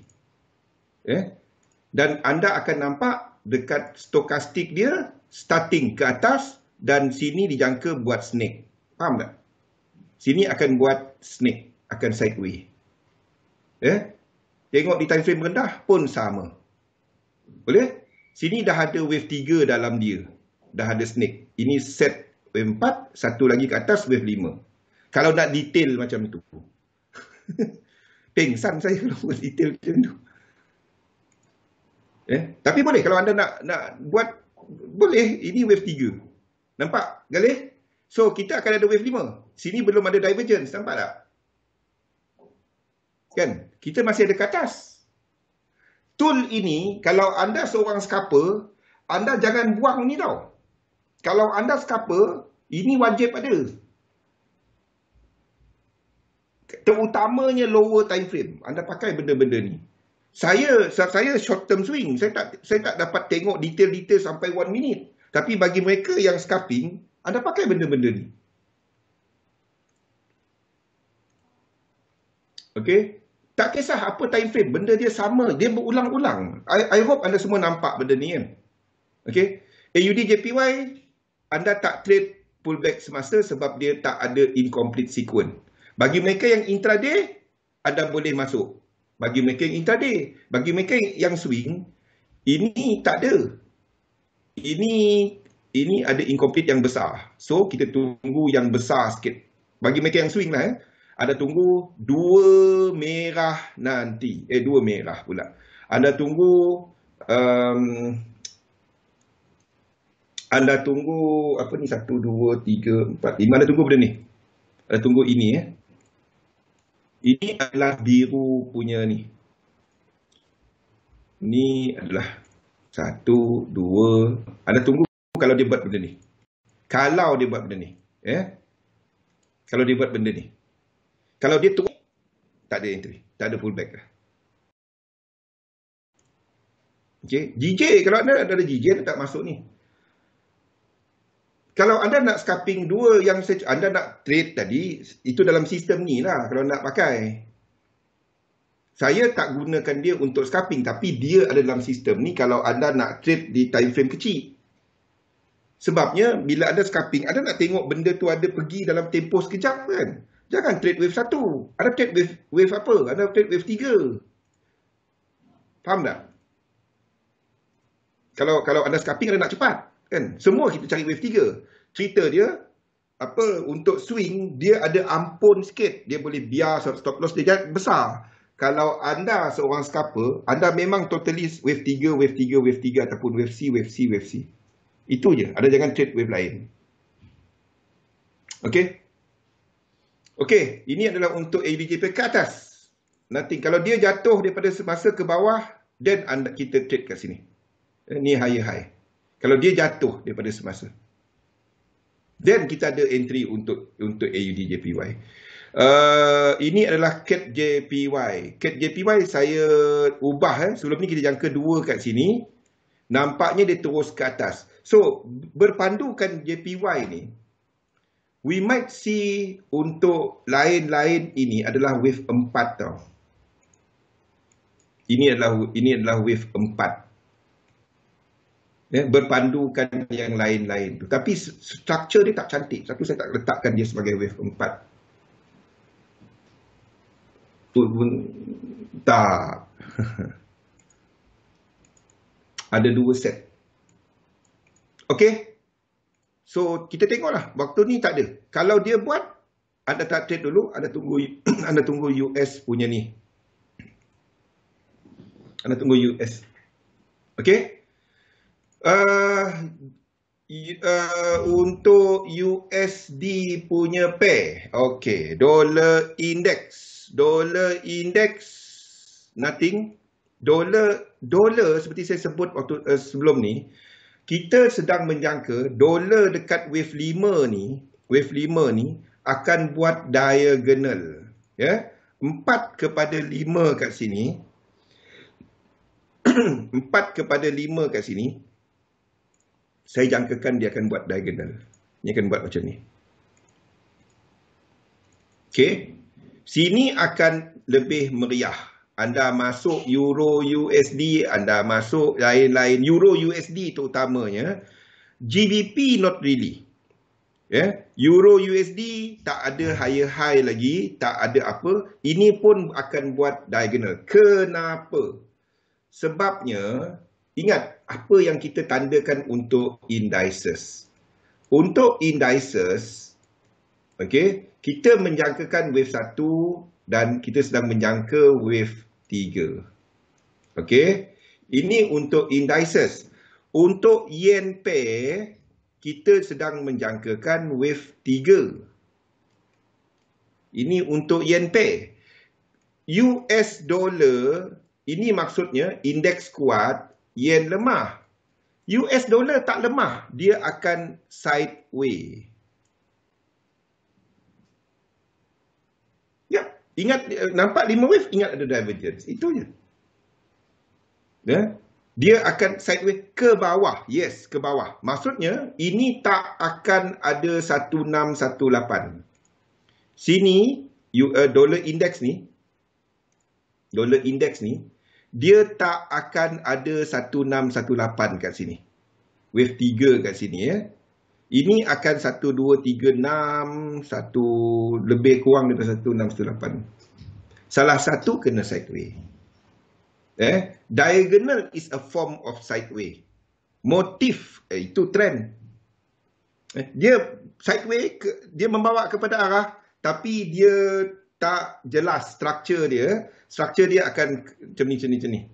S1: Dan anda akan nampak dekat stokastik dia starting ke atas dan sini dijangka buat snake. Faham tak? Sini akan buat snake, akan sideways. Tengok di time frame rendah pun sama. Boleh? Sini dah ada wave 3 dalam dia. Dah ada snake. Ini set wave 4, satu lagi ke atas wave 5. Kalau nak detail macam tu. Pengsan saya kalau buat detail macam tu. Tapi boleh kalau anda nak buat, boleh. Ini wave 3. Nampak Galih? So kita akan ada wave 5. Sini belum ada divergence, nampak tak? Kan? Kita masih ada ke atas. Tool ini, kalau anda seorang scalper, anda jangan buang ni tau. Kalau anda scalper, ini wajib ada. Terutamanya lower time frame. Anda pakai benda-benda ni. Saya short term swing. Saya tak dapat tengok detail-detail sampai 1 minute. Tapi bagi mereka yang scalping, anda pakai benda-benda ni. Okey? Tak kisah apa time frame, benda dia sama, dia berulang-ulang. I hope anda semua nampak benda ni kan. Okey. AUD JPY anda tak trade pullback semasa sebab dia tak ada incomplete sequence. Bagi mereka yang intraday, anda boleh masuk. Bagi mereka yang intraday, bagi mereka yang swing, ini tak ada. Ini ada incomplete yang besar. So kita tunggu yang besar sikit. Bagi mereka yang swing lah Anda tunggu 2 merah nanti. 2 merah pula. Anda tunggu apa ni, 1, 2, 3, 4, 5. Anda tunggu benda ni. Anda tunggu ini Ini adalah biru punya ni. Ini adalah 1, 2. Anda tunggu kalau dia buat benda ni. Kalau dia buat benda ni. Kalau dia buat benda ni. Kalau dia turun, tak ada entry. Tak ada pullback lah. Okay. GJ, kalau anda ada GJ, anda tak masuk ni. Kalau anda nak scalping 2 yang anda nak trade tadi, itu dalam sistem ni lah kalau nak pakai. Saya tak gunakan dia untuk scalping, tapi dia ada dalam sistem ni kalau anda nak trade di time frame kecil. Sebabnya, bila anda scalping, anda nak tengok benda tu ada pergi dalam tempoh sekejap kan. Jangan trade wave 1. Anda trade wave apa? Anda trade wave 3. Faham tak? Kalau anda scalping, anda nak cepat. Kan? Semua kita cari wave 3. Cerita dia, untuk swing, dia ada ampun sikit. Dia boleh biar stop loss dia besar. Kalau anda seorang scalper, anda memang totally wave 3, wave 3, wave 3 ataupun wave C, wave C, wave C. Itu je. Anda jangan trade wave lain. Okey? Okey, ini adalah untuk AUDJP ke atas. Nanti kalau dia jatuh daripada semasa ke bawah, then kita trade kat sini. Ini higher high. Kalau dia jatuh daripada semasa, then kita ada entry untuk AUDJPY. Ini adalah CAD JPY. CAD JPY saya ubah. Sebelum ni kita jangka 2 kat sini. Nampaknya dia terus ke atas. So, berpandukan JPY ni, we might see untuk lain-lain ini adalah wave 4 tau. Ini adalah wave 4. Berpandukan yang lain-lain tu. Tapi structure dia tak cantik. Satu, saya tak letakkan dia sebagai wave 4. Tu pun tak. Ada 2 set. Okey. So kita tengoklah waktu ni tak ada. Kalau dia buat, anda tak trade dulu, anda tunggu anda tunggu US punya ni. Anda tunggu US. Okey. Untuk USD punya pair. Okey, dollar index. Dollar index nothing. Dolar seperti saya sebut waktu sebelum ni, kita sedang menjangka dolar dekat wave 5 ni, akan buat diagonal, ya. 4/5 kat sini. 4/5 kat sini. Saya jangkakan dia akan buat diagonal. Dia akan buat macam ni. Okey. Sini akan lebih meriah. Anda masuk Euro USD, anda masuk lain-lain. Euro USD terutamanya. GBP not really. Yeah. Euro USD tak ada higher high lagi. Tak ada apa. Ini pun akan buat diagonal. Kenapa? Sebabnya, ingat apa yang kita tandakan untuk indices. Untuk indices, okay, kita menjangkakan wave 1 dan kita sedang menjangka wave 3. Okay, ini untuk indices. Untuk yen pair, kita sedang menjangkakan wave 3. Ini untuk yen pair. US dollar, ini maksudnya indeks kuat, yen lemah. US dollar tak lemah, dia akan sideways. Ya, ingat, nampak 5 wave, ingat ada divergence. Itu je. Ya, dia akan sideways ke bawah. Yes, ke bawah. Maksudnya, ini tak akan ada 1618. Sini, dollar index ni, dia tak akan ada 1618 kat sini. Wave 3 kat sini, ya. Ini akan 1236, lebih kurang daripada 1618. Salah satu kena sideways. Diagonal is a form of sideways. Motif, itu trend. Dia sideways, dia membawa kepada arah, tapi dia tak jelas structure dia. Structure dia akan macam ni.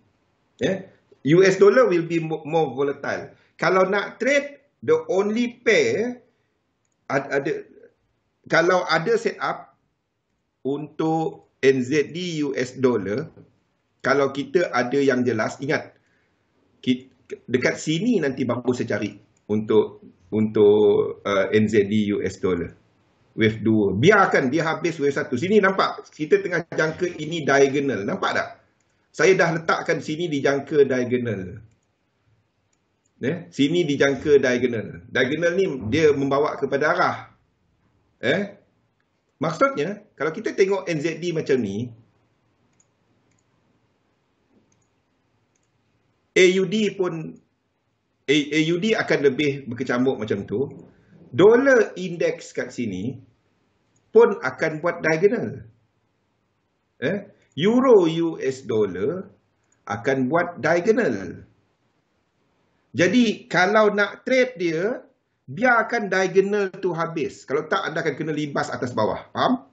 S1: US dollar will be more volatile. Kalau nak trade, the only pair kalau ada setup untuk NZD US dollar, kalau kita ada yang jelas, ingat dekat sini nanti baru saya cari untuk NZD US dollar. Wave 2. Biarkan dia habis wave 1. Sini nampak, kita tengah jangka ini diagonal. Nampak tak? Saya dah letakkan sini dijangka diagonal. Sini dijangka diagonal. Diagonal ni dia membawa kepada arah. Maksudnya, kalau kita tengok NZD macam ni, AUD akan lebih berkecamuk macam tu. Dolar indeks kat sini pun akan buat diagonal. Euro US dollar akan buat diagonal. Jadi kalau nak trade dia, biarkan diagonal tu habis. Kalau tak, anda akan kena libas atas bawah. Faham?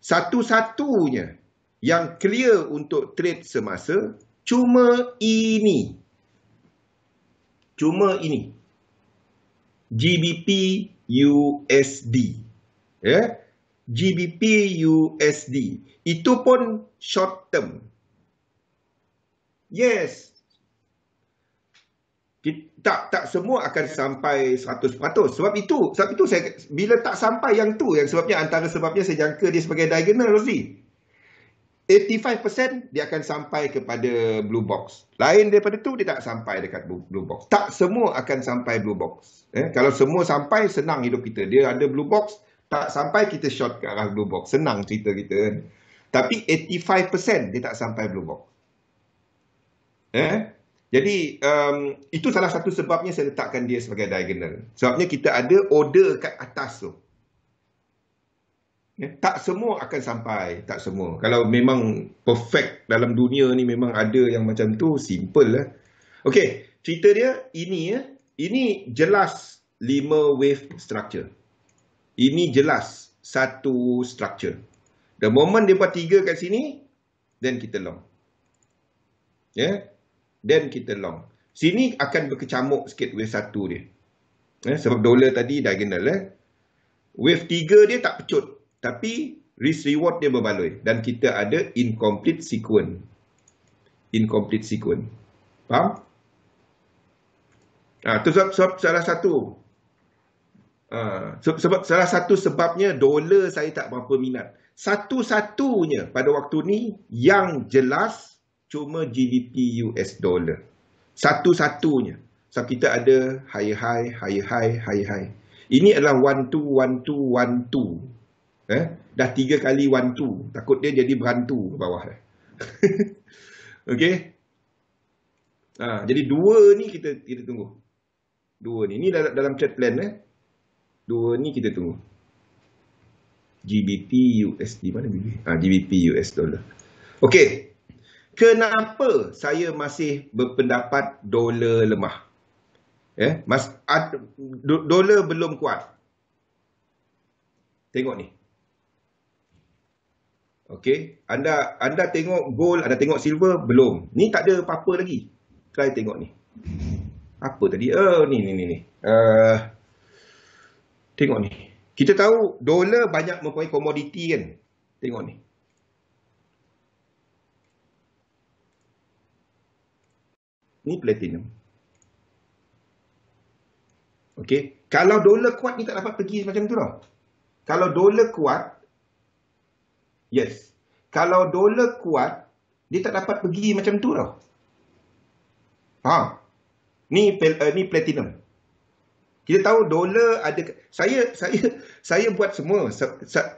S1: Satu-satunya yang clear untuk trade semasa cuma ini. GBP USD. GBP USD. Itu pun short term. Yes. Tak semua akan sampai 100%. Sebab itu saya, bila tak sampai yang tu, yang sebabnya, antara sebabnya saya jangka dia sebagai diagonal, Rosli. 85% dia akan sampai kepada blue box. Lain daripada tu, dia tak sampai dekat blue box. Tak semua akan sampai blue box. Kalau semua sampai, senang hidup kita. Dia ada blue box, tak sampai, kita short ke arah blue box. Senang cerita kita kan. Tapi 85% dia tak sampai blue box. Jadi, itu salah satu sebabnya saya letakkan dia sebagai diagonal. Sebabnya kita ada order kat atas tu. Tak semua akan sampai, tak semua. Kalau memang perfect dalam dunia ni, memang ada yang macam tu, simple lah. Okey, cerita dia ini ya. ini jelas 5 wave structure. Ini jelas satu structure. The moment dia buat 3 kat sini, then kita long. Then kita long. Sini akan berkecamuk sikit wave 1 dia. Sebab dolar tadi diagonal. Wave 3 dia tak pecut. Tapi risk reward dia berbaloi. Dan kita ada incomplete sequence. Incomplete sequence. Faham? Itu sebab salah satu. Sebab salah satu sebabnya dolar saya tak berapa minat. Satu-satunya pada waktu ni yang jelas cuma GBP US dollar. Satu-satunya. Sebab kita ada higher high, higher high, higher high. Ini adalah 1-2, 1-2, 1-2. Dah 3 kali 1-2. Takut dia jadi berantu ke bawah. Okey. Jadi 2 ni kita tunggu. 2 ni. Ini dalam trade plan. 2 ni kita tunggu. GBP USD mana GBP? GBP US dollar. Okey. Kenapa saya masih berpendapat dolar lemah? Dolar belum kuat. Tengok ni. Okey, anda tengok gold, anda tengok silver belum. Ni tak ada apa-apa lagi. Try tengok ni. Apa tadi? Ni. Tengok ni. Kita tahu dolar banyak mempunyai komoditi kan. Tengok ni. Ni platinum. Okey, kalau dolar kuat ni tak dapat pergi macam tu tau. Kalau dolar kuat, yes. Kalau dolar kuat, dia tak dapat pergi macam tu tau. Ni platinum. Kita tahu dolar ada, saya buat semua,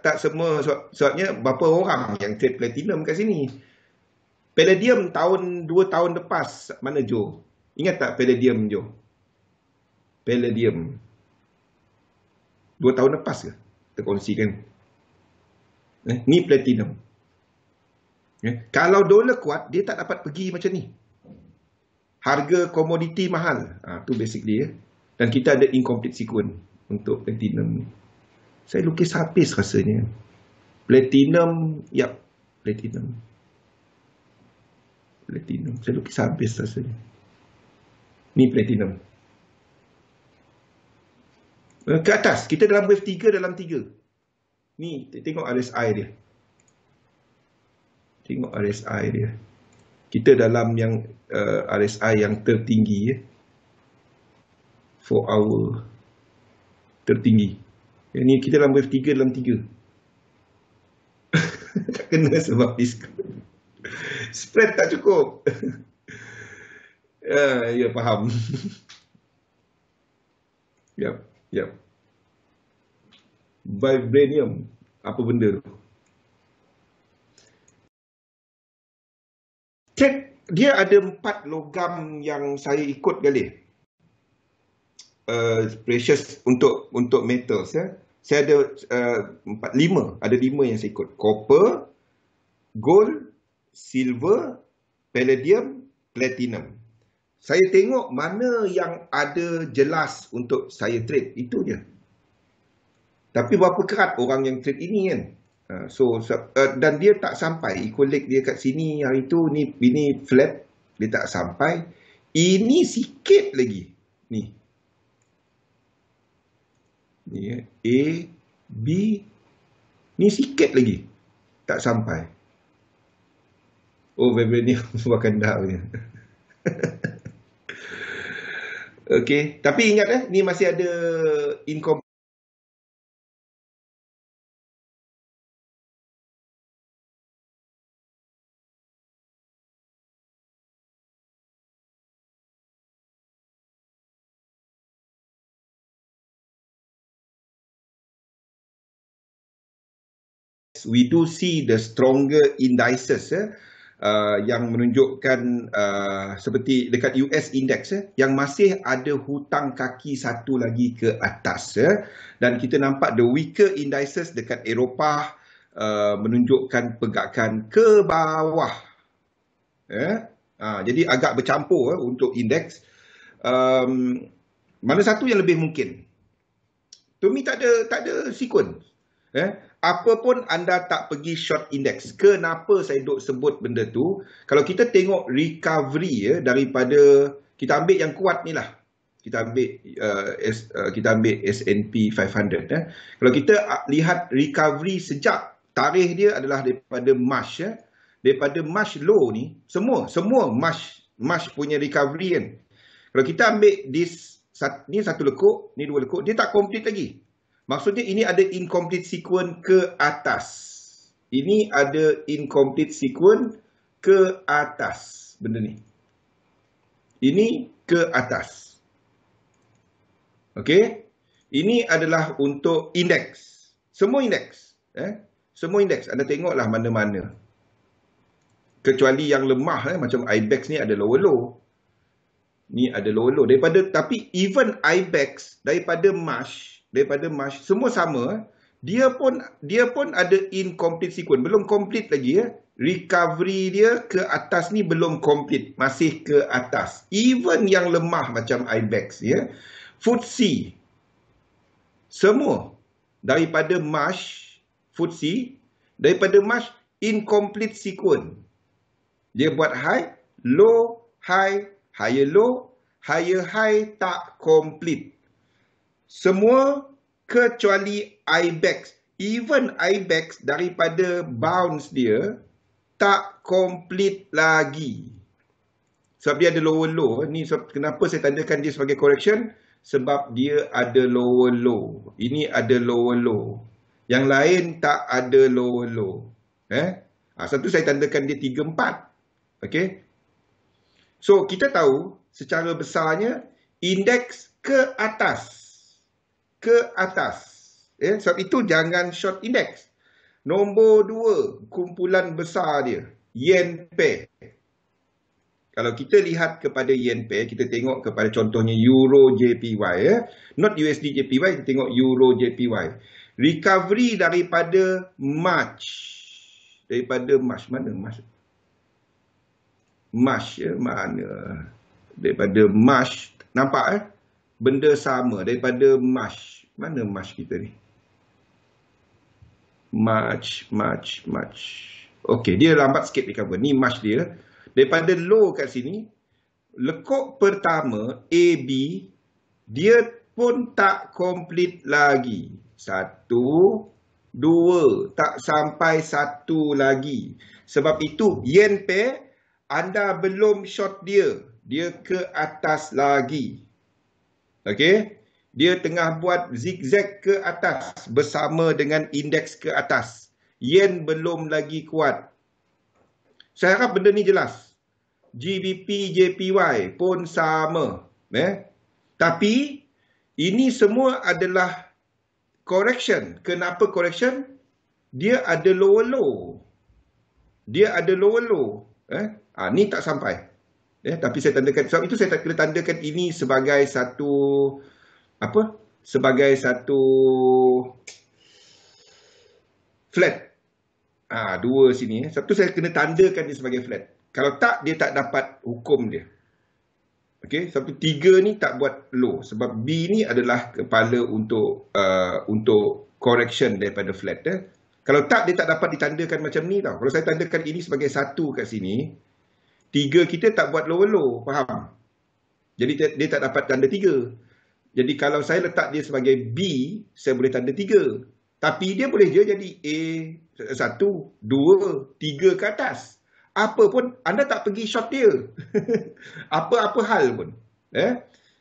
S1: tak semua sebabnya berapa orang yang trade platinum kat sini. Palladium 2 tahun lepas, mana Joe? Ingat tak Palladium Joe? Palladium 2 tahun lepas ke? Terkongsikan. Ni platinum. Kalau dolar kuat, dia tak dapat pergi macam ni. Harga komoditi mahal. Tu basically. Dan kita ada incomplete sequence untuk platinum ni. Saya lukis habis rasanya. Platinum, platinum. Saya lukis habis rasanya. Ni platinum. Ke atas, kita dalam wave 3 dalam 3. Ni, tengok RSI dia. Tengok RSI dia. Kita dalam yang RSI yang tertinggi. 4 hour tertinggi. Yang ni kita dalam wave 3 dalam 3. Tak kena sebab diskon. Spread tak cukup. Ya, faham. Yap. Vibranium. Apa benda tu? Dia ada 4 logam yang saya ikut kali. Precious untuk metals. Saya ada 5. Ada 5 yang saya ikut. Copper, gold, silver, palladium, platinum. Saya tengok mana yang ada jelas untuk saya trade. Itu je. Tapi berapa kerat orang yang trade ini kan? Dan dia tak sampai. Equal dia kat sini hari tu. Ini flat. Dia tak sampai. Ini sikit lagi. Ni. Ni A, B. Ni sikit lagi. Tak sampai. Oh, vibranium Wakanda punya. Okey, tapi ingat ni masih ada income. We do see the stronger indices yang menunjukkan seperti dekat US index yang masih ada hutang kaki satu lagi ke atas dan kita nampak the weaker indices dekat Eropah menunjukkan pergerakan ke bawah. Jadi agak bercampur untuk indeks. Mana satu yang lebih mungkin? To me tak ada sequence. Apa pun anda tak pergi short index. Kenapa saya duk sebut benda tu? Kalau kita tengok recovery daripada, kita ambil yang kuat ni lah. Kita ambil S&P 500. Kalau kita lihat recovery sejak tarikh dia adalah daripada March. Daripada March low ni, semua March punya recovery kan. Kalau kita ambil ni satu lekuk, ni dua lekuk, dia tak complete lagi. Maksudnya ini ada incomplete sequence ke atas. Ini ada incomplete sequence ke atas benda ni. Ini ke atas. Okey? Ini adalah untuk indeks. Semua indeks. Semua indeks. Anda tengoklah mana-mana. Kecuali yang lemah macam IBEX ni ada lower-low. Ni ada low-low. Tapi even IBEX daripada March semua sama. Dia pun ada incomplete sequence. Belum complete lagi. Recovery dia ke atas ni belum complete. Masih ke atas. Even yang lemah macam IBEX. FTSE. Semua. Daripada March. FTSE. Daripada March incomplete sequence. Dia buat high, low, high, higher low, higher high tak complete. Semua kecuali IBEX. Even IBEX daripada bounce dia tak complete lagi. Sebab dia ada lower low. Ni kenapa saya tandakan dia sebagai correction? Sebab dia ada lower low. Ini ada lower low. Yang lain tak ada lower low. Satu saya tandakan dia 3-4. Okay. So, kita tahu secara besarnya indeks ke atas. Ke atas. Sebab itu jangan short indeks. Nombor 2, kumpulan besar dia. Yen pair. Kalau kita lihat kepada yen pair, kita tengok kepada contohnya Euro JPY. Not USD JPY, kita tengok Euro JPY. Recovery daripada March. Mana March? Mana? Daripada March. Nampak benda sama. Daripada March. Mana March kita ni? March. Okey, dia lambat sikit recover. Ni March dia. Daripada low kat sini, lekuk pertama, AB, dia pun tak complete lagi. 1, 2, tak sampai 1 lagi. Sebab itu, yen pair, anda belum short dia. Dia ke atas lagi. Okey? Dia tengah buat zigzag ke atas bersama dengan indeks ke atas. Yen belum lagi kuat. Saya harap benda ni jelas. GBP, JPY pun sama. Tapi, ini semua adalah correction. Kenapa correction? Dia ada lower low. Ni tak sampai. Tapi saya tandakan, sebab itu saya kena tandakan ini sebagai satu flat. Dua sini. Sebab itu saya kena tandakan dia sebagai flat. Kalau tak, dia tak dapat hukum dia. Okey, sebab itu 3 ni tak buat low. Sebab B ni adalah kepala untuk correction daripada flat. Kalau tak, dia tak dapat ditandakan macam ni tau. Kalau saya tandakan ini sebagai 1 kat sini, 3 kita tak buat low. Faham? Jadi dia tak dapat tanda 3. Jadi kalau saya letak dia sebagai B, saya boleh tanda 3. Tapi dia boleh je jadi A 1, 2, 3 ke atas. Apa pun, anda tak pergi short dia. Apa-apa hal pun.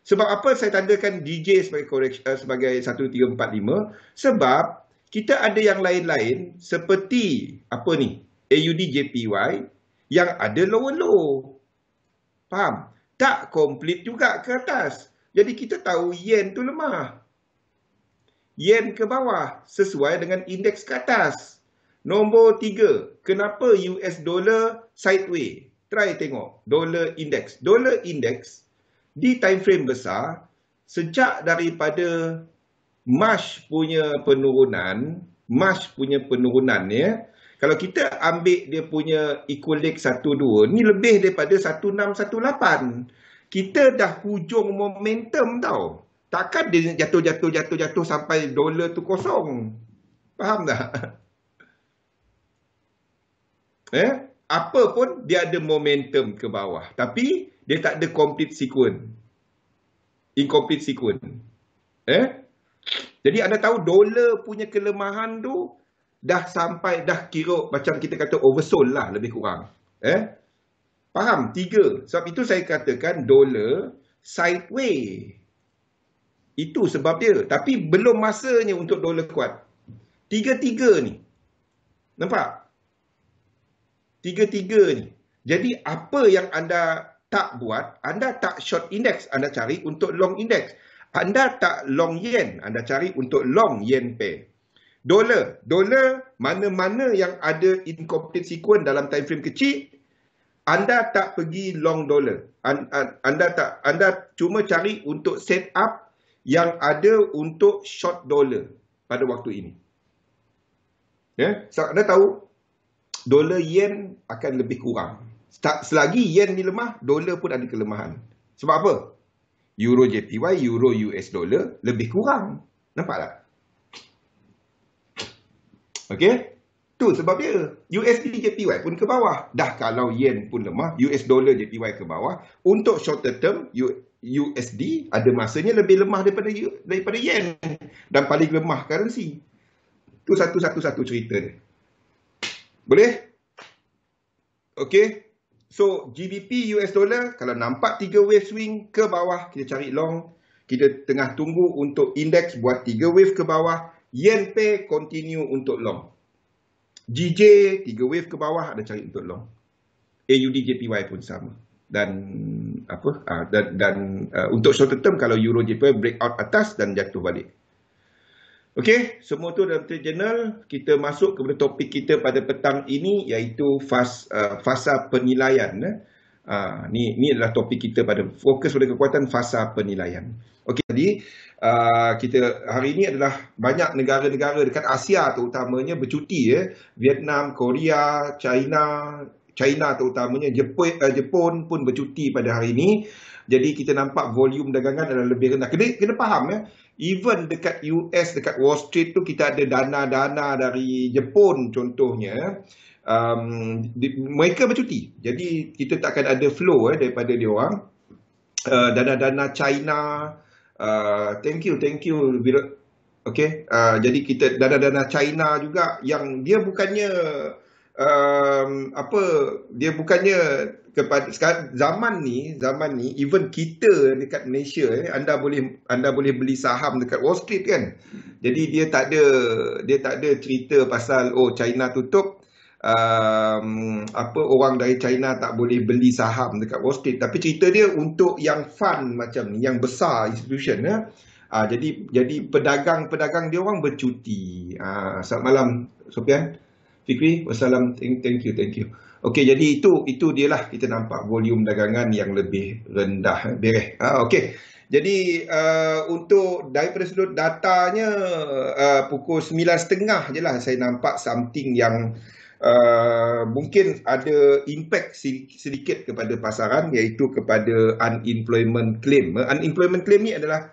S1: Sebab apa saya tandakan DJ sebagai 1, 3, 4, 5? Sebab kita ada yang lain-lain seperti apa ni? AUD JPY yang ada lower low. Faham? Tak complete juga ke atas. Jadi kita tahu yen tu lemah. Yen ke bawah sesuai dengan indeks ke atas. Nombor 3, kenapa US dollar sideways? Try tengok dollar index. Dollar index di time frame besar sejak daripada March punya penurunan ya. Kalau kita ambil dia punya equal 12, ni lebih daripada 1618. Kita dah hujung momentum tau. Takkan dia jatuh sampai dolar tu kosong. Faham tak? Apa pun dia ada momentum ke bawah. Tapi dia tak ada complete sequence. Incomplete sequence. Jadi anda tahu dolar punya kelemahan tu dah kira macam kita kata oversold lah lebih kurang. Faham? 3. Sebab itu saya katakan dolar sideways. Itu sebab dia. Tapi belum masanya untuk dolar kuat. 3-3 ni. Nampak? 3-3 ni. Jadi apa yang anda tak buat, anda tak short index, anda cari untuk long index. Anda tak long yen, anda cari untuk long yen pair. Dolar mana-mana yang ada incomplete sequence dalam time frame kecil, anda tak pergi long dolar. Anda cuma cari untuk set up yang ada untuk short dolar pada waktu ini. So anda tahu dolar yen akan lebih kurang. Selagi yen ni lemah, dolar pun ada kelemahan. Sebab apa? Euro JPY, Euro US dollar lebih kurang. Nampak tak? Okey? Tu sebab dia. USD JPY pun ke bawah. Dah kalau yen pun lemah, US dollar JPY ke bawah. Untuk shorter term, USD ada masanya lebih lemah daripada yen. Dan paling lemah currency. Tu satu-satu cerita dia. Boleh? Okey. So, GBP US dollar, kalau nampak 3 wave swing ke bawah, kita cari long. Kita tengah tunggu untuk indeks buat 3 wave ke bawah. Yen pair continue untuk long. GJ 3 wave ke bawah, ada cari untuk long. AUD JPY pun sama. Dan untuk short term, kalau Euro JPY breakout atas dan jatuh balik. Okey, semua tu dalam trade journal. Kita masuk kepada topik kita pada petang ini, iaitu fasa penilaian. Ni adalah topik kita pada fokus pada kekuatan fasa penilaian. Okey, jadi kita hari ini adalah banyak negara-negara dekat Asia terutamanya bercuti. Vietnam, Korea, China terutamanya, Jepun pun bercuti pada hari ini. Jadi kita nampak volume dagangan adalah lebih rendah. Kena faham even dekat US, dekat Wall Street tu kita ada dana-dana dari Jepun contohnya. Mereka bercuti. Jadi kita takkan ada flow daripada dia orang. Dana-dana China, thank you okey, jadi kita dana-dana China juga yang dia bukannya dia bukannya kepada zaman ni even kita dekat Malaysia anda boleh beli saham dekat Wall Street kan. Jadi dia tak ada cerita pasal China tutup, orang dari China tak boleh beli saham dekat Wall Street. Tapi cerita dia untuk yang fund macam ni, yang besar institution jadi pedagang dia orang bercuti. Selamat malam Sofian, Fikri, wassalam, thank you. Okey, jadi itu dia lah, kita nampak volume dagangan yang lebih rendah. Beres. Okey. Jadi untuk daripada sudut datanya pukul 9.30 je lah saya nampak something yang mungkin ada impact sedikit kepada pasaran, iaitu kepada unemployment claim. Unemployment claim ni adalah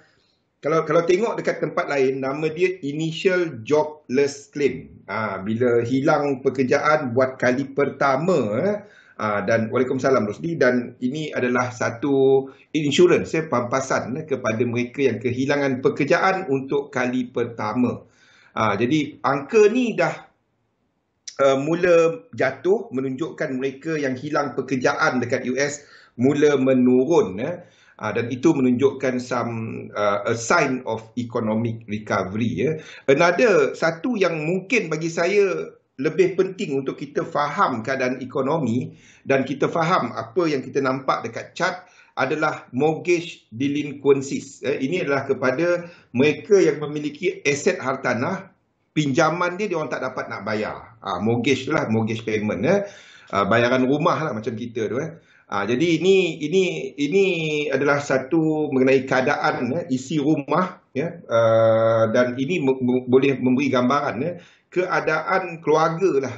S1: kalau tengok dekat tempat lain, nama dia initial jobless claim. Bila hilang pekerjaan buat kali pertama. Dan Waalaikumsalam Rosli. Dan ini adalah satu insurans, pampasan kepada mereka yang kehilangan pekerjaan untuk kali pertama. Jadi angka ni dah mula jatuh, menunjukkan mereka yang hilang pekerjaan dekat US mula menurun. Dan itu menunjukkan a sign of economic recovery. Another satu yang mungkin bagi saya lebih penting untuk kita faham keadaan ekonomi dan kita faham apa yang kita nampak dekat chart adalah mortgage delinquencies. Ini adalah kepada mereka yang memiliki aset hartanah, pinjaman dia orang tak dapat nak bayar. Mortgage lah, mortgage payment. Bayaran rumah lah macam kita tu. Jadi ini adalah satu mengenai keadaan isi rumah, dan ini boleh memberi gambaran keadaan keluarga lah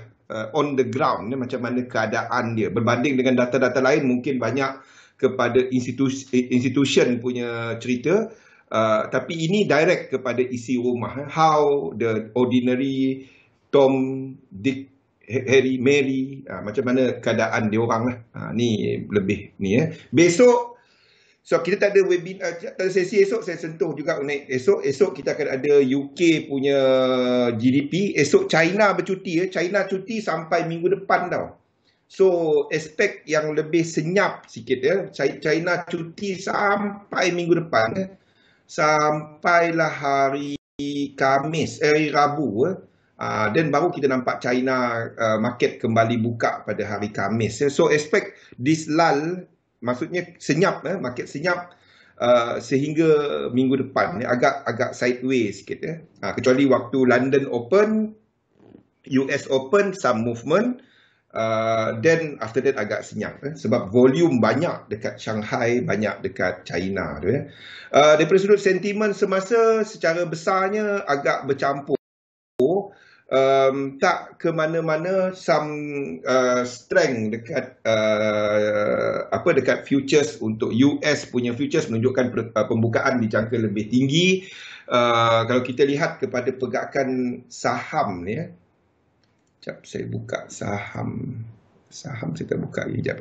S1: on the ground, macam mana keadaan dia berbanding dengan data-data lain. Mungkin banyak kepada institution punya cerita. Tapi ini direct kepada isi rumah. How the ordinary Tom, Dick, Harry, Mary, macam mana keadaan dia orang lah. Ni lebih ni. Besok, so kita tak ada webinar, tak ada sesi esok, saya sentuh juga naik esok kita akan ada UK punya GDP. Esok China bercuti. China cuti sampai minggu depan tau. So aspek yang lebih senyap sikit China cuti sampai minggu depan. Sampailah hari Khamis, hari Rabu. Dan baru kita nampak China market kembali buka pada hari Khamis. So expect this lull, maksudnya senyap, market senyap sehingga minggu depan. Agak sideways sikit. Kecuali waktu London Open, US Open, some movement. Then after that agak senyap sebab volume banyak dekat Shanghai, banyak dekat China tu. Daripada sudut sentimen semasa secara besarnya agak bercampur. Tak ke mana-mana, some strength dekat dekat futures untuk US punya futures menunjukkan pembukaan dijangka lebih tinggi. Kalau kita lihat kepada pergerakan saham ni, sekejap saya buka saham saya tak buka lagi sekejap.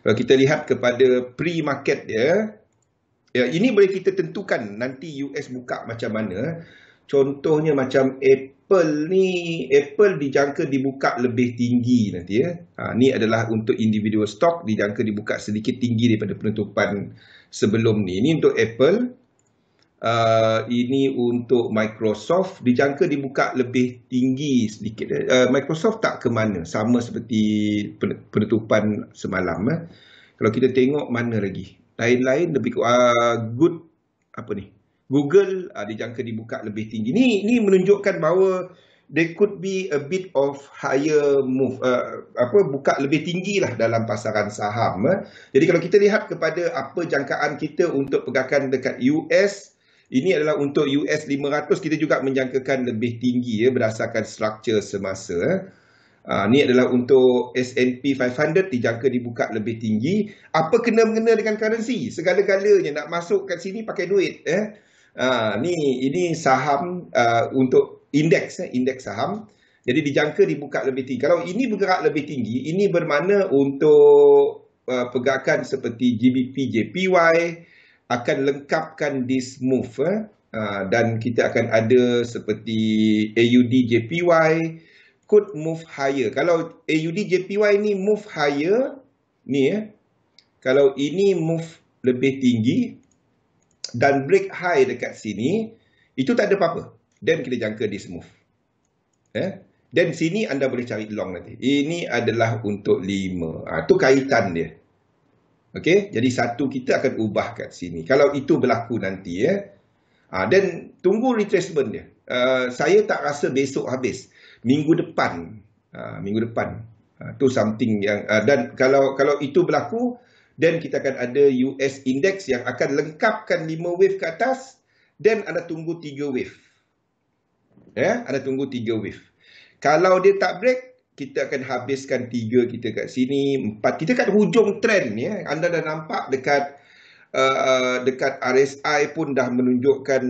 S1: Kalau kita lihat kepada pre-market dia, ini boleh kita tentukan nanti US buka macam mana. Contohnya macam Apple dijangka dibuka lebih tinggi nanti. Ni adalah untuk individual stock, dijangka dibuka sedikit tinggi daripada penutupan sebelum ni. Ini untuk Apple. Ini untuk Microsoft, dijangka dibuka lebih tinggi sedikit. Microsoft tak ke mana, sama seperti penutupan semalam. Kalau kita tengok mana lagi, lain-lain lebih good apa ni, Google dijangka dibuka lebih tinggi. Ni menunjukkan bahawa there could be a bit of higher move, buka lebih tinggi lah dalam pasaran saham. Jadi kalau kita lihat kepada apa jangkaan kita untuk pergerakan dekat US, ini adalah untuk US 500, kita juga menjangkakan lebih tinggi berdasarkan struktur semasa. Ini adalah untuk S&P 500 dijangka dibuka lebih tinggi. Apa kena-mengena dengan currency? Segala-galanya nak masuk kat sini pakai duit. Ini saham untuk indeks saham. Jadi dijangka dibuka lebih tinggi. Kalau ini bergerak lebih tinggi, ini bermakna untuk pergerakan seperti GBP, JPY, akan lengkapkan this move. Dan kita akan ada seperti AUD JPY could move higher. Kalau AUD JPY ni move higher ni, kalau ini move lebih tinggi dan break high dekat sini, itu tak ada apa-apa. Dan kita jangka this move. Dan sini anda boleh cari long nanti. Ini adalah untuk 5. Itu kaitan dia. Okey, jadi satu kita akan ubah kat sini. Kalau itu berlaku nanti dan tunggu retracement dia. Saya tak rasa besok habis. Minggu depan. Tu something yang dan kalau itu berlaku, dan kita akan ada US index yang akan lengkapkan 5 wave ke atas, dan anda tunggu 3 wave. Anda tunggu 3 wave. Kalau dia tak break, kita akan habiskan 3 kita kat sini, 4. Kita kat hujung trend ni. Anda dah nampak dekat RSI pun dah menunjukkan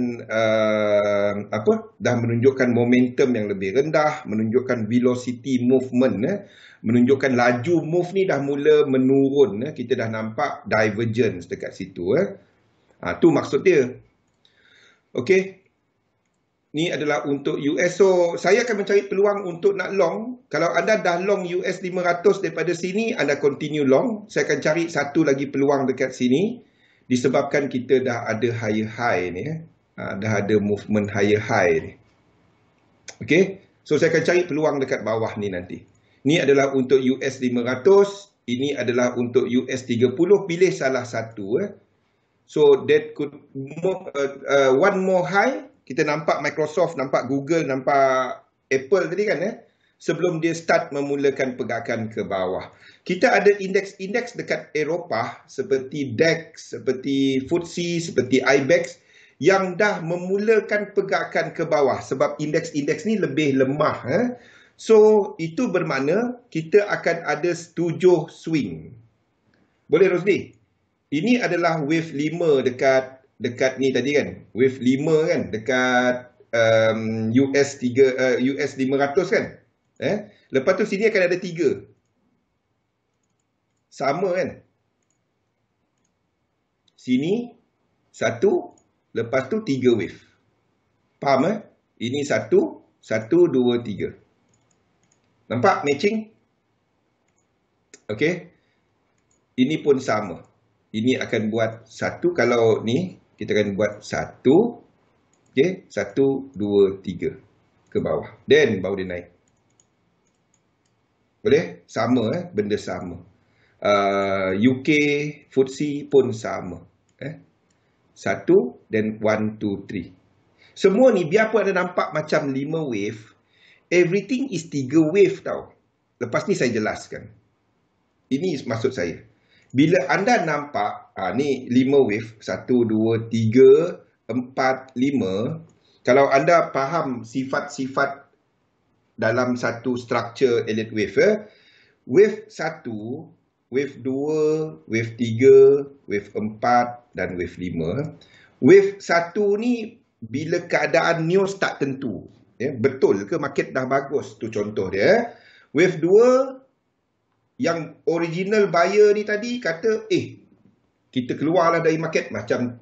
S1: dah menunjukkan momentum yang lebih rendah, menunjukkan velocity movement, menunjukkan laju move ni dah mula menurun. Kita dah nampak divergence dekat situ. Tu maksud dia. Okey. Ni adalah untuk US. So, saya akan mencari peluang untuk nak long. Kalau anda dah long US 500 daripada sini, anda continue long. Saya akan cari satu lagi peluang dekat sini. Disebabkan kita dah ada higher high ni. Dah ada movement higher high ni. Okay. So, saya akan cari peluang dekat bawah ni nanti. Ni adalah untuk US 500. Ini adalah untuk US 30. Pilih salah satu. So, that could one more high. Kita nampak Microsoft, nampak Google, nampak Apple tadi kan sebelum dia start memulakan pergerakan ke bawah. Kita ada indeks-indeks dekat Eropah seperti DAX, seperti FTSE, seperti IBEX yang dah memulakan pergerakan ke bawah sebab indeks-indeks ni lebih lemah. So, itu bermakna kita akan ada 7 swing. Boleh Rosli? Ini adalah wave 5 dekat dekat ni tadi kan, wave 5 kan, dekat US 500 kan. Lepas tu sini akan ada 3. Sama kan? Sini 1, lepas tu 3 wave. Faham Ini 1, 1, 2, 3. Nampak matching? Okey. Ini pun sama. Ini akan buat 1. Kalau ni, kita akan buat 1. Okey. 1, 2, 3. Ke bawah. Then, baru dia naik. Boleh? Sama benda sama. UK, FTSE pun sama. 1, then 1, 2, 3. Semua ni, biarpun ada nampak macam 5 wave, everything is 3 wave tau. Lepas ni saya jelaskan. Ini maksud saya. Bila anda nampak, ni 5 wave, 1, 2, 3, 4, 5. Kalau anda faham sifat-sifat dalam satu structure elliott wave, wave 1, wave 2, wave 3, wave 4 dan wave 5. Wave 1 ni bila keadaan news tak tentu. Betul ke market dah bagus? Tu contoh dia. Wave 2, yang original buyer ni tadi kata, kita keluarlah dari market, macam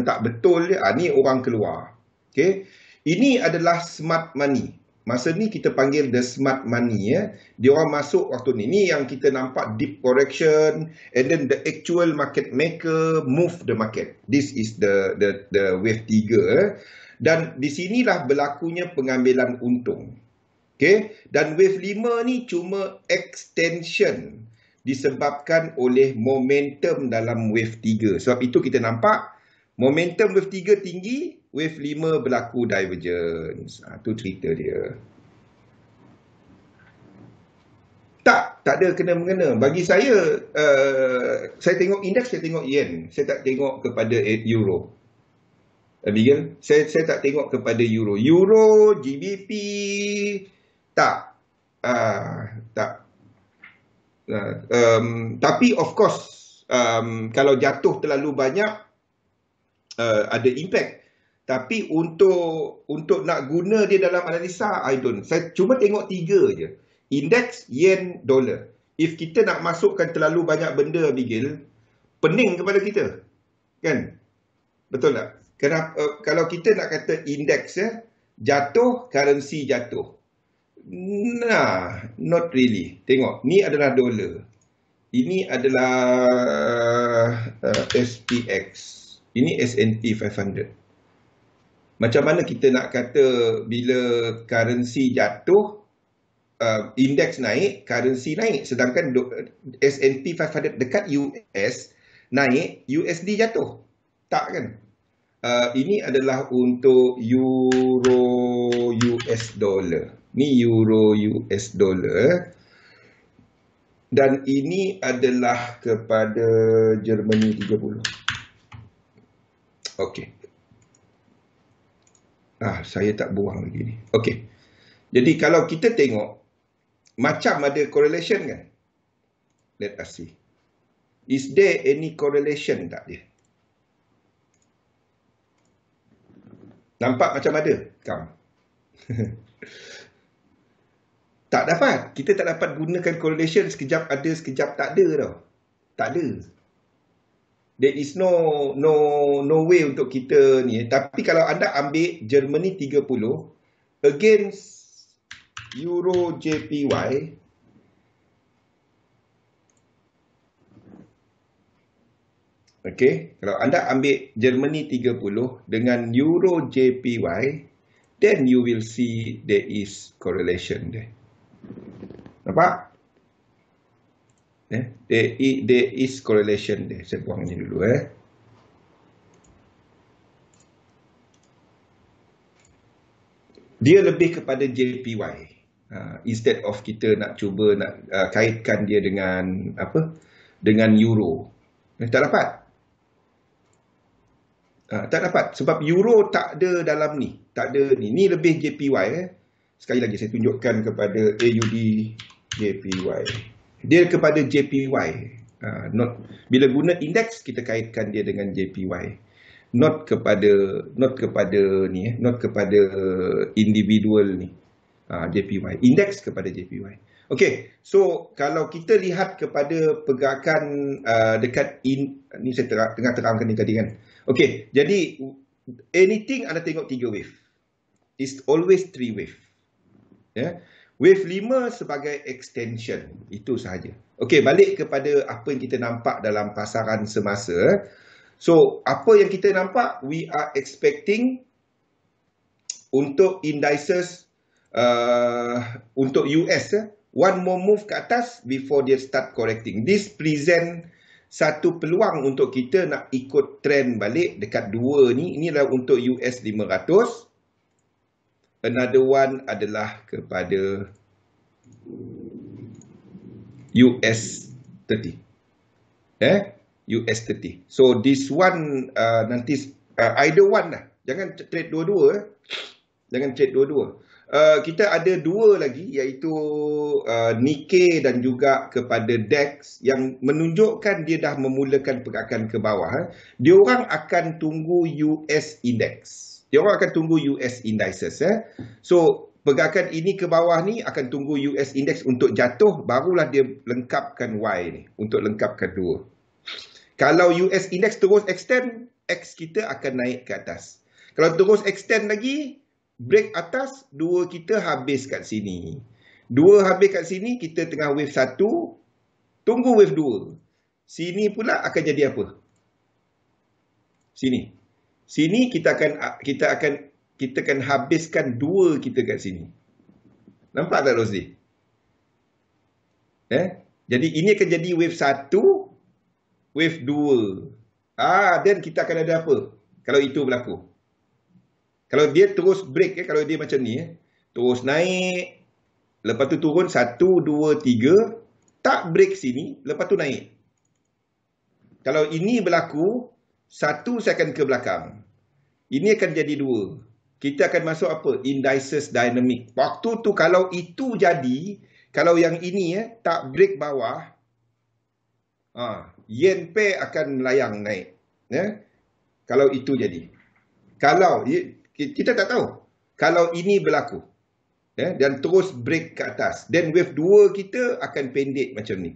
S1: tak betul dia. Ni orang keluar. Okay. Ini adalah smart money. Masa ni kita panggil the smart money. Dia orang masuk waktu ni. Ni yang kita nampak deep correction, and then the actual market maker move the market. This is the wave 3. Dan di sinilah berlakunya pengambilan untung. Okay. Dan wave 5 ni cuma extension disebabkan oleh momentum dalam wave 3. Sebab itu kita nampak momentum wave 3 tinggi, wave 5 berlaku divergence. Itu cerita dia. Tak ada kena-mengena. Bagi saya tengok indeks, saya tengok yen. Saya tak tengok kepada euro. Abigail, saya tak tengok kepada euro. Euro, GBP, tak. Tapi of course, kalau jatuh terlalu banyak, ada impact. Tapi untuk nak guna dia dalam analisa, saya cuma tengok 3 je. Indeks, yen, dolar. If kita nak masukkan terlalu banyak benda, Abigail, pening kepada kita. Kan? Betul tak? Kalau kita nak kata indeks jatuh, currency jatuh. Nah, not really. Tengok, ni adalah dolar. Ini adalah SPX. Ini S&P 500. Macam mana kita nak kata bila currency jatuh, indeks naik, currency naik. Sedangkan S&P 500 dekat US naik, USD jatuh. Tak kan? Ini adalah untuk euro US dollar. Ni euro US dollar. Dan ini adalah kepada Germany 30. Okey. Saya tak buang lagi ni. Okey. Jadi kalau kita tengok, macam ada correlation kan? Let us see. Is there any correlation tak dia? Nampak macam ada? Tak dapat. Kita tak dapat gunakan correlation sekejap ada, sekejap tak ada tau. Tak ada. There is no way untuk kita ni. Tapi kalau anda ambil Germany 30 against Euro JPY, okay, kalau anda ambil Germany 30 dengan Euro JPY, then you will see there is correlation there. Nampak? There is correlation there. Saya buang ni dulu. Dia lebih kepada JPY. Instead of kita nak cuba nak kaitkan dia dengan apa? Dengan euro. Tak dapat. Tak dapat. Sebab euro tak ada dalam ni. Tak ada ni. Ni lebih JPY. Sekali lagi saya tunjukkan kepada AUD JPY. Dia kepada JPY. Bila guna indeks, kita kaitkan dia dengan JPY. not kepada ni not kepada individual ni. JPY, indeks kepada JPY. Okey, so kalau kita lihat kepada pergerakan dekat ni saya tengah terangkan ni tadi kan. Okey, jadi anything anda tengok 3 wave. It's always 3 wave. Ya. Wave 5 sebagai extension, itu sahaja. Okey, balik kepada apa yang kita nampak dalam pasaran semasa. So, apa yang kita nampak, we are expecting untuk indices untuk US, one more move ke atas before they start correcting. This present satu peluang untuk kita nak ikut trend balik dekat 2 ni. Ini adalah untuk US 500. Another one adalah kepada US 30. US 30. So this one nanti either one lah. Jangan trade dua-dua. Jangan trade dua-dua. Kita ada 2 lagi, iaitu Nikkei dan juga kepada DAX yang menunjukkan dia dah memulakan pergerakan ke bawah. Diorang akan tunggu US Index. Diorang akan tunggu US Indices. So pergerakan ini ke bawah ni akan tunggu US Index untuk jatuh, barulah dia lengkapkan Y ni, untuk lengkapkan 2. Kalau US Index terus extend, X kita akan naik ke atas. Kalau terus extend lagi, break atas, 2 kita habis kat sini. 2 habis kat sini, kita tengah wave 1, tunggu wave 2. Sini pula akan jadi apa? Sini. Sini kita akan habiskan 2 kita kat sini. Nampak tak, Rosli? Jadi ini akan jadi wave 1, wave 2. Dan kita akan ada apa kalau itu berlaku? Kalau dia terus break, kalau dia macam ni, terus naik, lepas tu turun 1, 2, 3, tak break sini, lepas tu naik. Kalau ini berlaku, 1 second ke belakang. Ini akan jadi 2. Kita akan masuk apa? Indices dynamic. Waktu tu kalau itu jadi, kalau yang ini tak break bawah, yen pair akan melayang naik. Kalau itu jadi. Kalau kita tak tahu. Kalau ini berlaku dan terus break ke atas, then wave 2 kita akan pendek macam ni.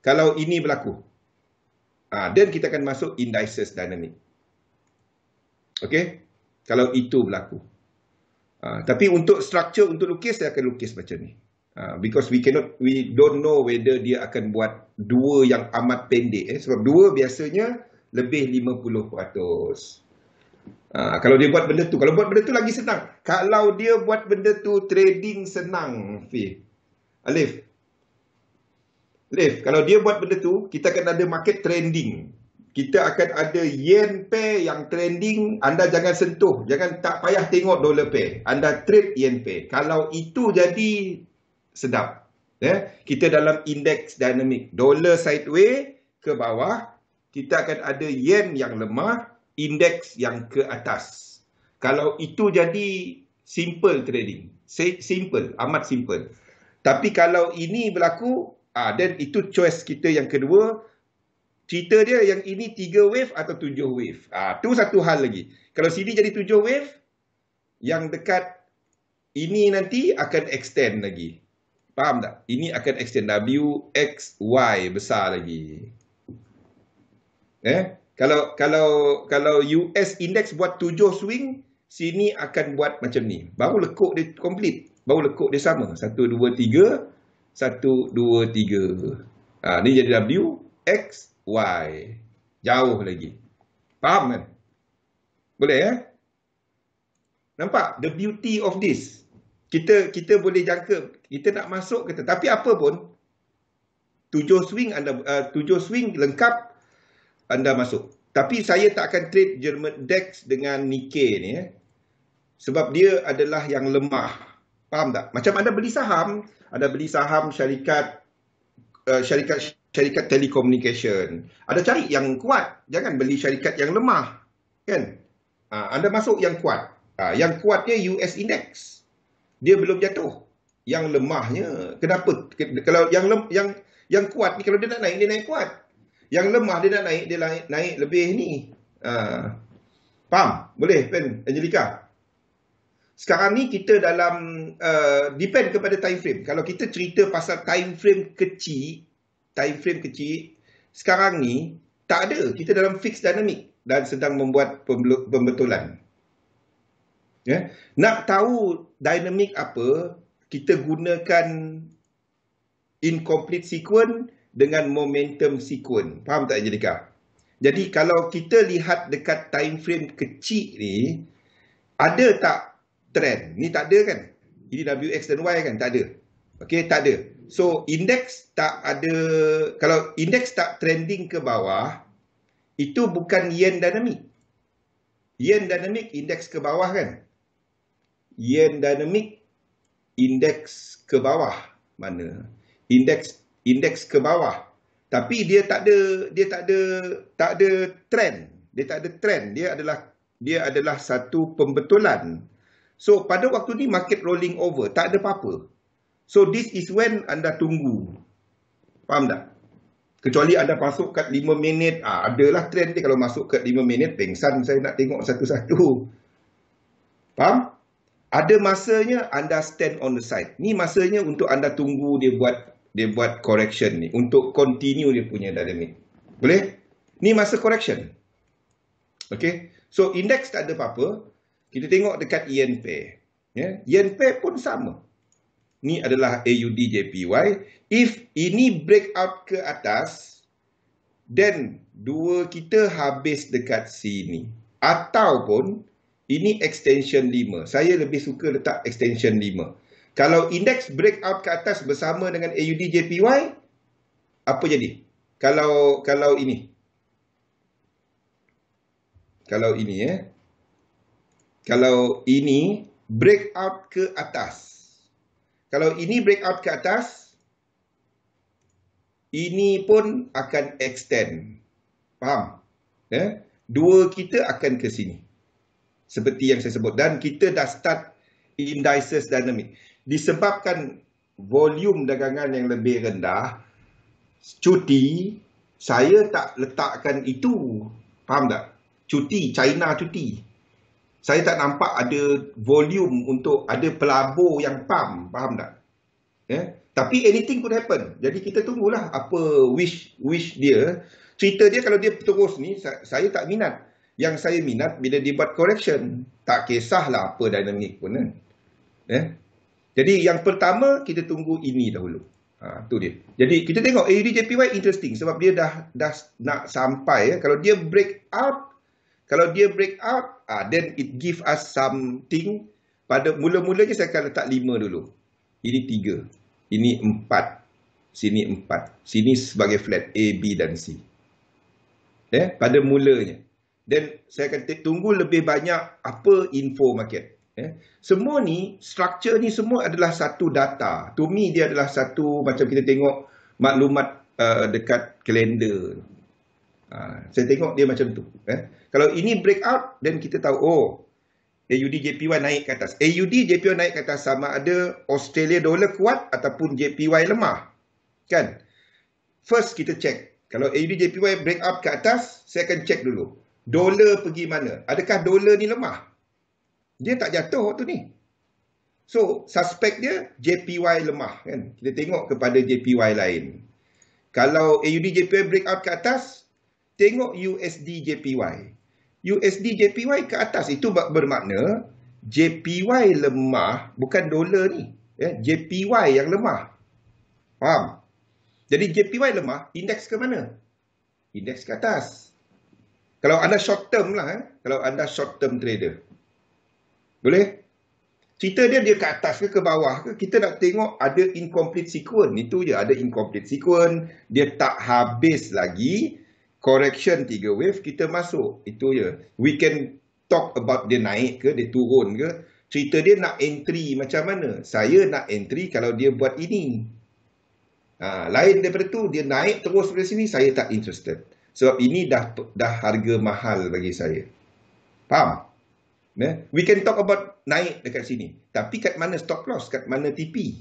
S1: Kalau ini berlaku, then kita akan masuk indices dynamic. Okey? Kalau itu berlaku. Tapi untuk structure, untuk lukis, saya akan lukis macam ni. Because we don't know whether dia akan buat 2 yang amat pendek. Sebab 2 biasanya lebih 50%. Kalau dia buat benda tu, kalau buat benda tu lagi senang. Kalau dia buat benda tu, trading senang, Alif, kalau dia buat benda tu, kita akan ada market trending. Kita akan ada yen pair yang trending, anda jangan sentuh, jangan, tak payah tengok dollar pair. Anda trade yen pair. Kalau itu jadi, sedap. Kita dalam index dynamic, dollar sideways ke bawah, kita akan ada yen yang lemah, indeks yang ke atas. Kalau itu jadi simple trading. Simple, amat simple. Tapi kalau ini berlaku, dan itu choice kita yang kedua. Cerita dia yang ini 3 wave atau 7 wave. Tu satu hal lagi. Kalau sini jadi 7 wave, yang dekat ini nanti akan extend lagi. Faham tak? Ini akan extend W, X, Y besar lagi. Kalau US Index buat 7 swing, sini akan buat macam ni. Baru lekuk dia complete. Baru lekuk dia sama. 1, 2, 3. 1, 2, 3. Ni jadi W, X, Y. Jauh lagi. Faham kan? Boleh Nampak? The beauty of this. Kita boleh jangka. Kita nak masuk kata. Tapi apa pun, 7 swing lengkap, anda masuk. Tapi saya tak akan trade German DAX dengan Nikkei ni. Sebab dia adalah yang lemah. Faham tak? Macam anda beli saham syarikat telekomunikasi. Ada cari yang kuat. Jangan beli syarikat yang lemah. Kan? Anda masuk yang kuat. Yang kuatnya US Index. Dia belum jatuh. Yang lemahnya, kenapa? Kalau yang kuat ni, kalau dia nak naik, dia naik kuat. Yang lemah dia nak naik, dia naik lebih ni. Faham? Boleh, Pen Angelica? Sekarang ni kita dalam depend kepada time frame. Kalau kita cerita pasal time frame kecil, sekarang ni tak ada. Kita dalam fixed dynamic dan sedang membuat pembetulan. Ya. Nak tahu dinamik apa, kita gunakan incomplete sequence dengan momentum sequence. Faham tak, Angelica? Jadi kalau kita lihat dekat time frame kecil ni, ada tak trend? Ni tak ada kan? Ini WX dan Y kan? Tak ada. Okey, tak ada. So, indeks tak ada. Kalau indeks tak trending ke bawah, itu bukan yen dynamic. Yen dynamic indeks ke bawah kan? Yen dynamic indeks ke bawah. Mana? Indeks ke bawah. Tapi dia tak ada trend. Dia tak ada trend. Dia adalah satu pembetulan. So pada waktu ni market rolling over, tak ada apa-apa. So this is when anda tunggu. Faham tak? Kecuali anda masuk kat 5 minit, adalah trend dia. Kalau masuk kat 5 minit, pengsan saya nak tengok satu-satu. Faham? Ada masanya anda stand on the side. Ni masanya untuk anda tunggu dia buat correction ni. Untuk continue dia punya dynamic. Boleh? Ni masa correction. Okay? So indeks tak ada apa-apa. Kita tengok dekat yen pair. Ya? Yen pair pun sama. Ni adalah AUD JPY. If ini breakout ke atas, then dua kita habis dekat sini. Ataupun ini extension 5. Saya lebih suka letak extension 5. Kalau indeks breakout ke atas bersama dengan AUD JPY, apa jadi? Kalau ini. Kalau ini breakout ke atas. Kalau ini breakout ke atas, ini pun akan extend. Faham? Ya? Dua kita akan ke sini. Seperti yang saya sebut. Dan kita dah start indices dynamic. Disebabkan volume dagangan yang lebih rendah, cuti, saya tak letakkan itu. Faham tak? Cuti, China cuti. Saya tak nampak ada volume untuk ada pelabur yang pump. Faham tak? Tapi anything could happen. Jadi kita tunggulah apa wish dia. Cerita dia kalau dia terus ni, saya tak minat. Yang saya minat bila dia buat correction. Tak kisahlah apa dynamic pun. Jadi yang pertama kita tunggu ini dahulu. Tu dia. Jadi kita tengok AUD JPY interesting sebab dia dah nak sampai. Kalau dia break out, then it give us something. Pada mula-mulanya saya akan letak 5 dulu. Ini 3. Ini 4. Sini 4. Sini sebagai flat A, B dan C. Pada mulanya. Dan saya akan tunggu lebih banyak apa info market. Semua ni, structure ni semua adalah satu data. To me dia adalah satu, macam kita tengok maklumat dekat kalender. Saya tengok dia macam tu. Kalau ini breakout, then kita tahu, AUD JPY naik ke atas. AUD JPY naik ke atas sama ada Australia dollar kuat ataupun JPY lemah. Kan? First kita check. Kalau AUD JPY breakout ke atas, saya akan check dulu. Dolar pergi mana? Adakah dolar ni lemah? Dia tak jatuh waktu ni. So, suspek dia JPY lemah. Kan? Kita tengok kepada JPY lain. Kalau AUD JPY breakout ke atas, tengok USD JPY. USD JPY ke atas. Itu bermakna JPY lemah, bukan dolar ni. JPY yang lemah. Faham? Jadi JPY lemah, indeks ke mana? Indeks ke atas. Kalau anda short term lah. Kalau anda short term trader. Boleh? Cerita dia ke atas ke bawah ke, kita nak tengok ada incomplete sequence. Itu je, ada incomplete sequence. Dia tak habis lagi. Correction 3 wave, kita masuk. Itu je. We can talk about dia naik ke, dia turun ke. Cerita dia nak entry macam mana. Saya nak entry kalau dia buat ini. Lain daripada tu, dia naik terus dari sini, saya tak interested. Sebab ini dah harga mahal bagi saya. Faham? We can talk about naik dekat sini. Tapi kat mana stop loss? Kat mana TP?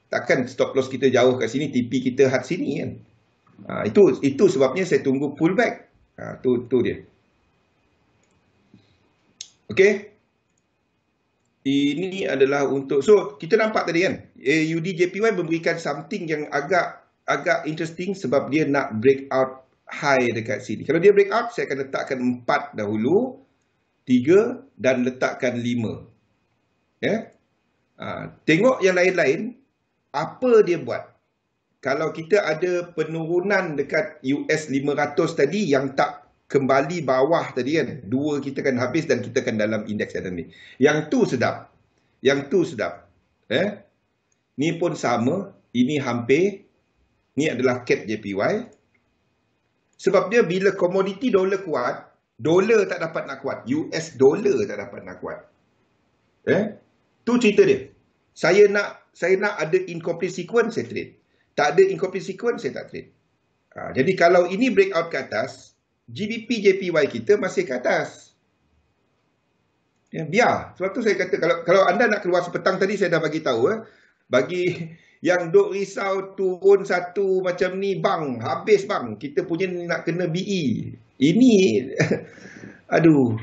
S1: Takkan stop loss kita jauh kat sini, TP kita had sini kan? Itu sebabnya saya tunggu pullback. Tu dia. Okey. Ini adalah untuk, so kita nampak tadi kan, AUD JPY memberikan something yang agak interesting sebab dia nak break out high dekat sini. Kalau dia break out, saya akan letakkan 4 dahulu, 3 dan letakkan 5. Ya. Tengok yang lain-lain, apa dia buat. Kalau kita ada penurunan dekat US 500 tadi yang tak kembali bawah tadi kan, 2 kita kan habis dan kita kan dalam indeks dynamic. Yang tu sedap. Ni pun sama, ini hampir, ni adalah cap JPY. Sebab dia bila komoditi dolar kuat, dolar tak dapat nak kuat, US dollar tak dapat nak kuat. Tu cerita dia. Saya nak ada incomplete sequence, saya trade. Tak ada incomplete sequence, saya tak trade. Jadi kalau ini breakout ke atas, GBP JPY kita masih ke atas. Biar. Sebab tu saya kata, kalau anda nak keluar sepetang tadi, saya dah bagi tahu. Bagi yang duk risau turun satu macam ni, bang, habis bang. Kita punya nak kena BE. Ini, aduh.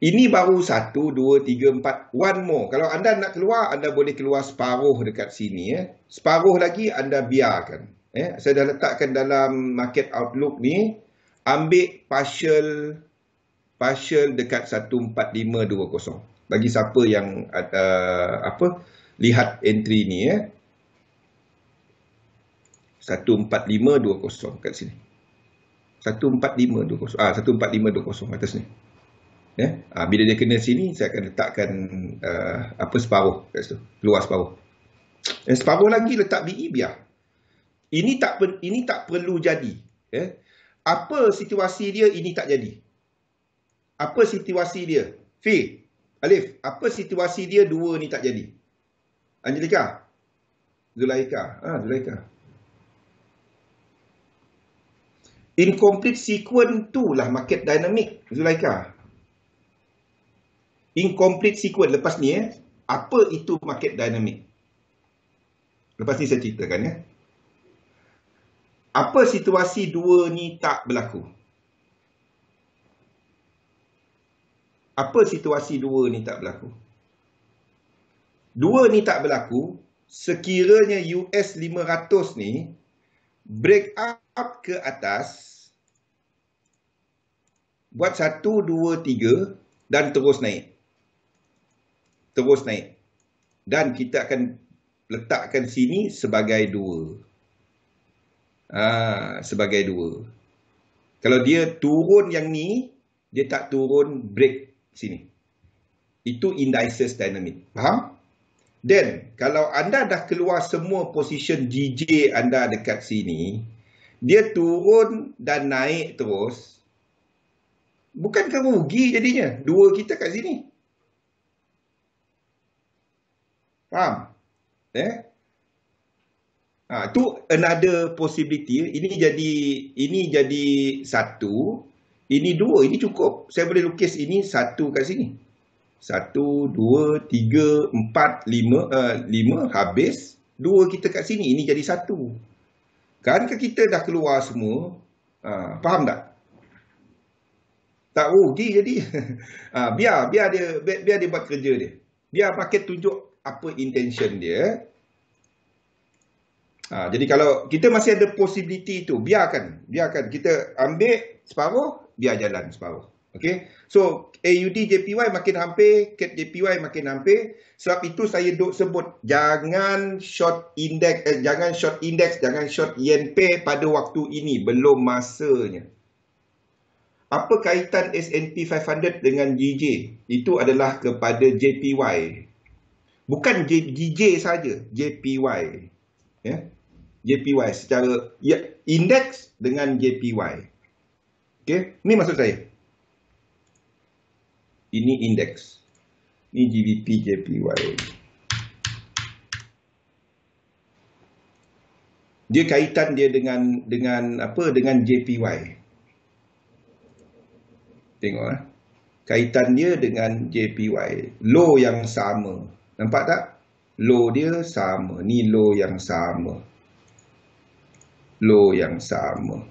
S1: Ini baru 1, 2, 3, 4. One more. Kalau anda nak keluar, anda boleh keluar separuh dekat sini. Separuh lagi anda biarkan. Saya dah letakkan dalam market outlook ni. Ambil partial dekat 14520. Bagi siapa yang lihat entry ni 14520 kat sini. 14520. 14520 atas ni. Bila dia kena sini, saya akan letakkan separuh kat situ. Keluar separuh. Separuh lagi letak BE biar. Ini tak perlu jadi. Apa situasi dia ini tak jadi? Apa situasi dia? Fi, Alif, apa situasi dia 2 ni tak jadi? Angelika? Zulaika? Zulaika. Incomplete sequence tu lah market dynamic, Zulaika. Incomplete sequence. Lepas ni, apa itu market dynamic? Lepas ni saya ceritakan. Apa situasi 2 ni tak berlaku? Apa situasi 2 ni tak berlaku? 2 ni tak berlaku sekiranya US 500 ni break up ke atas, buat 1, 2, 3 dan terus naik. Terus naik. Dan kita akan letakkan sini sebagai 2. Sebagai 2. Kalau dia turun yang ni, dia tak turun break sini. Itu indices dynamic. Faham? Then, kalau anda dah keluar semua position GJ anda dekat sini, dia turun dan naik terus, bukankah rugi jadinya? 2 kita kat sini. Faham? Tu another possibility. Ini jadi 1, ini 2, ini cukup. Saya boleh lukis ini 1 kat sini. 1, 2, 3, 4, 5 habis. 2 kita kat sini, ini jadi 1. Kan kita dah keluar semua. Faham tak? Tak rugi jadi. Biar dia buat kerja dia. Biar market tunjuk apa intention dia. Jadi kalau kita masih ada possibility itu, biarkan kita ambil separuh, biar jalan separuh. Okay? So AUD JPY makin hampir, CAD JPY makin hampir. Sebab itu saya duk sebut jangan short index, jangan short yen pair pada waktu ini, belum masanya. Apa kaitan S&P 500 dengan GJ? Itu adalah kepada JPY. Bukan GJ saja, JPY. JPY secara indeks dengan JPY. Okey, ni maksud saya. Ini indeks. Ini GBP JPY. Dia kaitan dia dengan apa? Dengan JPY. Tengok kaitan dia dengan JPY. Low yang sama. Nampak tak? Low dia sama. Ni low yang sama. low yang sama.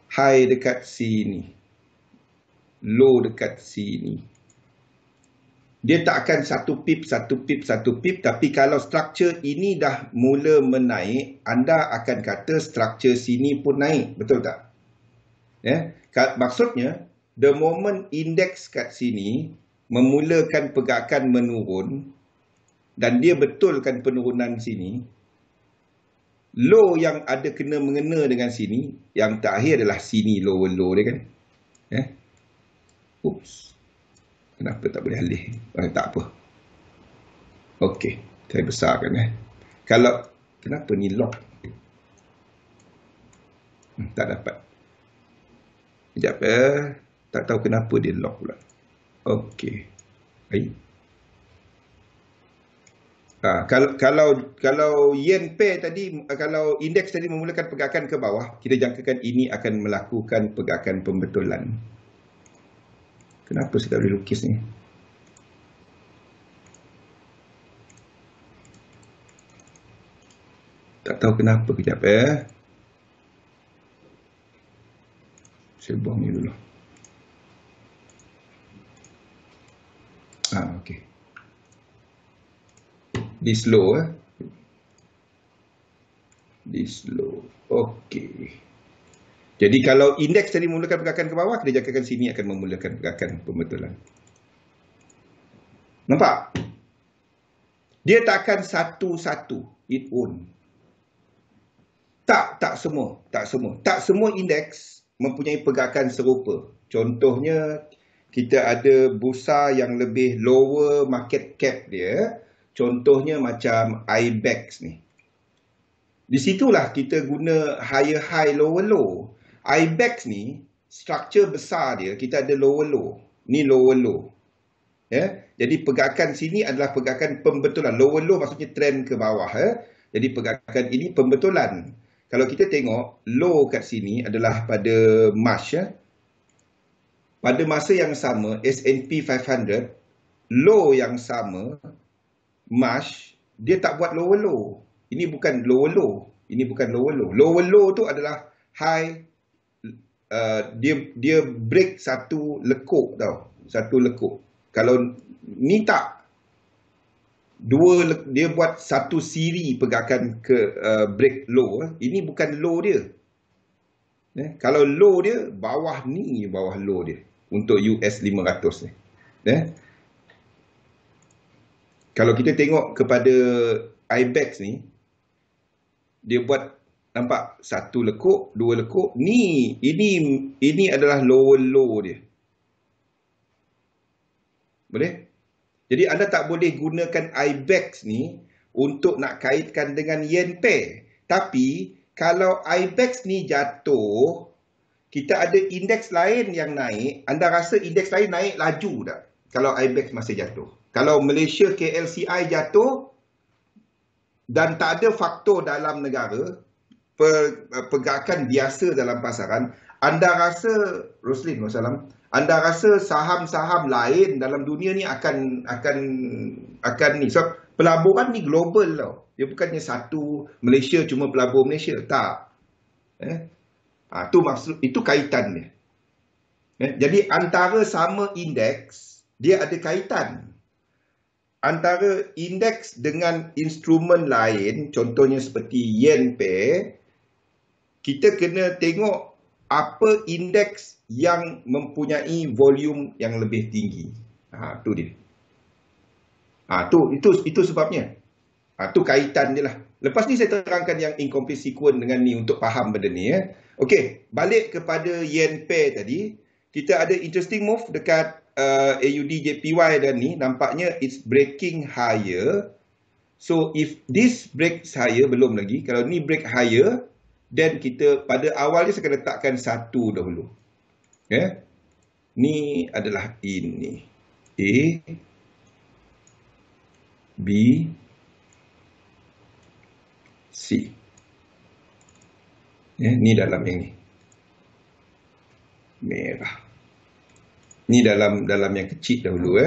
S1: High dekat sini, low dekat sini. Dia tak akan satu pip, tapi kalau struktur ini dah mula menaik, anda akan kata struktur sini pun naik. Betul tak? Maksudnya, the moment indeks kat sini memulakan pergerakan menurun dan dia betulkan penurunan sini, low yang ada kena mengena dengan sini, yang terakhir adalah sini lower low dia kan. Oops. Kenapa tak boleh alih? Tak apa. Okey, saya besarkan Kalau kenapa ni lock? Tak dapat. Sekejap tak tahu kenapa dia lock pula. Okey. Baik. Kalau yen pair tadi, kalau indeks tadi memulakan pergerakan ke bawah, kita jangkakan ini akan melakukan pergerakan pembetulan. Kenapa saya tak boleh lukis ni? Tak tahu kenapa, kejap Saya buang ni dulu. Okey. This low This low. Okey. Jadi kalau indeks tadi memulakan pergerakan ke bawah, kita jangkakan sini akan memulakan pergerakan pembetulan. Nampak? Dia tak akan satu-satu. It won't. Tak semua. Tak semua indeks mempunyai pergerakan serupa. Contohnya, kita ada bursa yang lebih lower market cap dia. Contohnya macam IBEX ni. Di situlah kita guna higher high, lower low. IBEX ni, struktur besar dia, kita ada lower low. Ni lower low. Jadi pergerakan sini adalah pergerakan pembetulan. Lower low maksudnya trend ke bawah. Jadi pergerakan ini pembetulan. Kalau kita tengok, low kat sini adalah pada March. Pada masa yang sama, S&P 500, low yang sama, March, dia tak buat lower low. Ini bukan lower low. Lower low tu adalah high. Dia break satu lekuk tau. Satu lekuk. Kalau ni tak. Dia buat satu siri pergerakan ke break low. Ini bukan low dia. Kalau low dia, bawah ni bawah low dia. Untuk US 500 ni. Kalau kita tengok kepada IBEX ni, dia buat, nampak, satu lekuk, dua lekuk. Ini adalah lower low dia. Boleh? Jadi anda tak boleh gunakan IBEX ni untuk nak kaitkan dengan yen pair. Tapi kalau IBEX ni jatuh, kita ada indeks lain yang naik. Anda rasa indeks lain naik laju tak? Kalau IBEX masih jatuh. Kalau Malaysia KLCI jatuh dan tak ada faktor dalam negara, pergerakan biasa dalam pasaran, anda rasa, Roslin, wassalam, anda rasa saham-saham lain dalam dunia ni akan ni. So, pelaburan ni global tau. Dia bukannya satu Malaysia cuma pelabur Malaysia. Tak. Tu maksud, itu kaitan dia. Jadi antara sama indeks, dia ada kaitan. Antara indeks dengan instrumen lain, contohnya seperti yen pair, kita kena tengok apa indeks yang mempunyai volume yang lebih tinggi. Tu dia. Itu sebabnya. Tu kaitan dia lah. Lepas ni saya terangkan yang incomplete sequence dengan ni untuk faham benda ni. Okey, balik kepada yen pair tadi. Kita ada interesting move dekat AUD JPY dan ni. Nampaknya it's breaking higher. So if this breaks higher, belum lagi. Kalau ni break higher, then kita pada awalnya saya akan letakkan satu dahulu. Ni adalah ini. A, B, C. Ni dalam yang ni. Merah. Ni dalam yang kecil dahulu.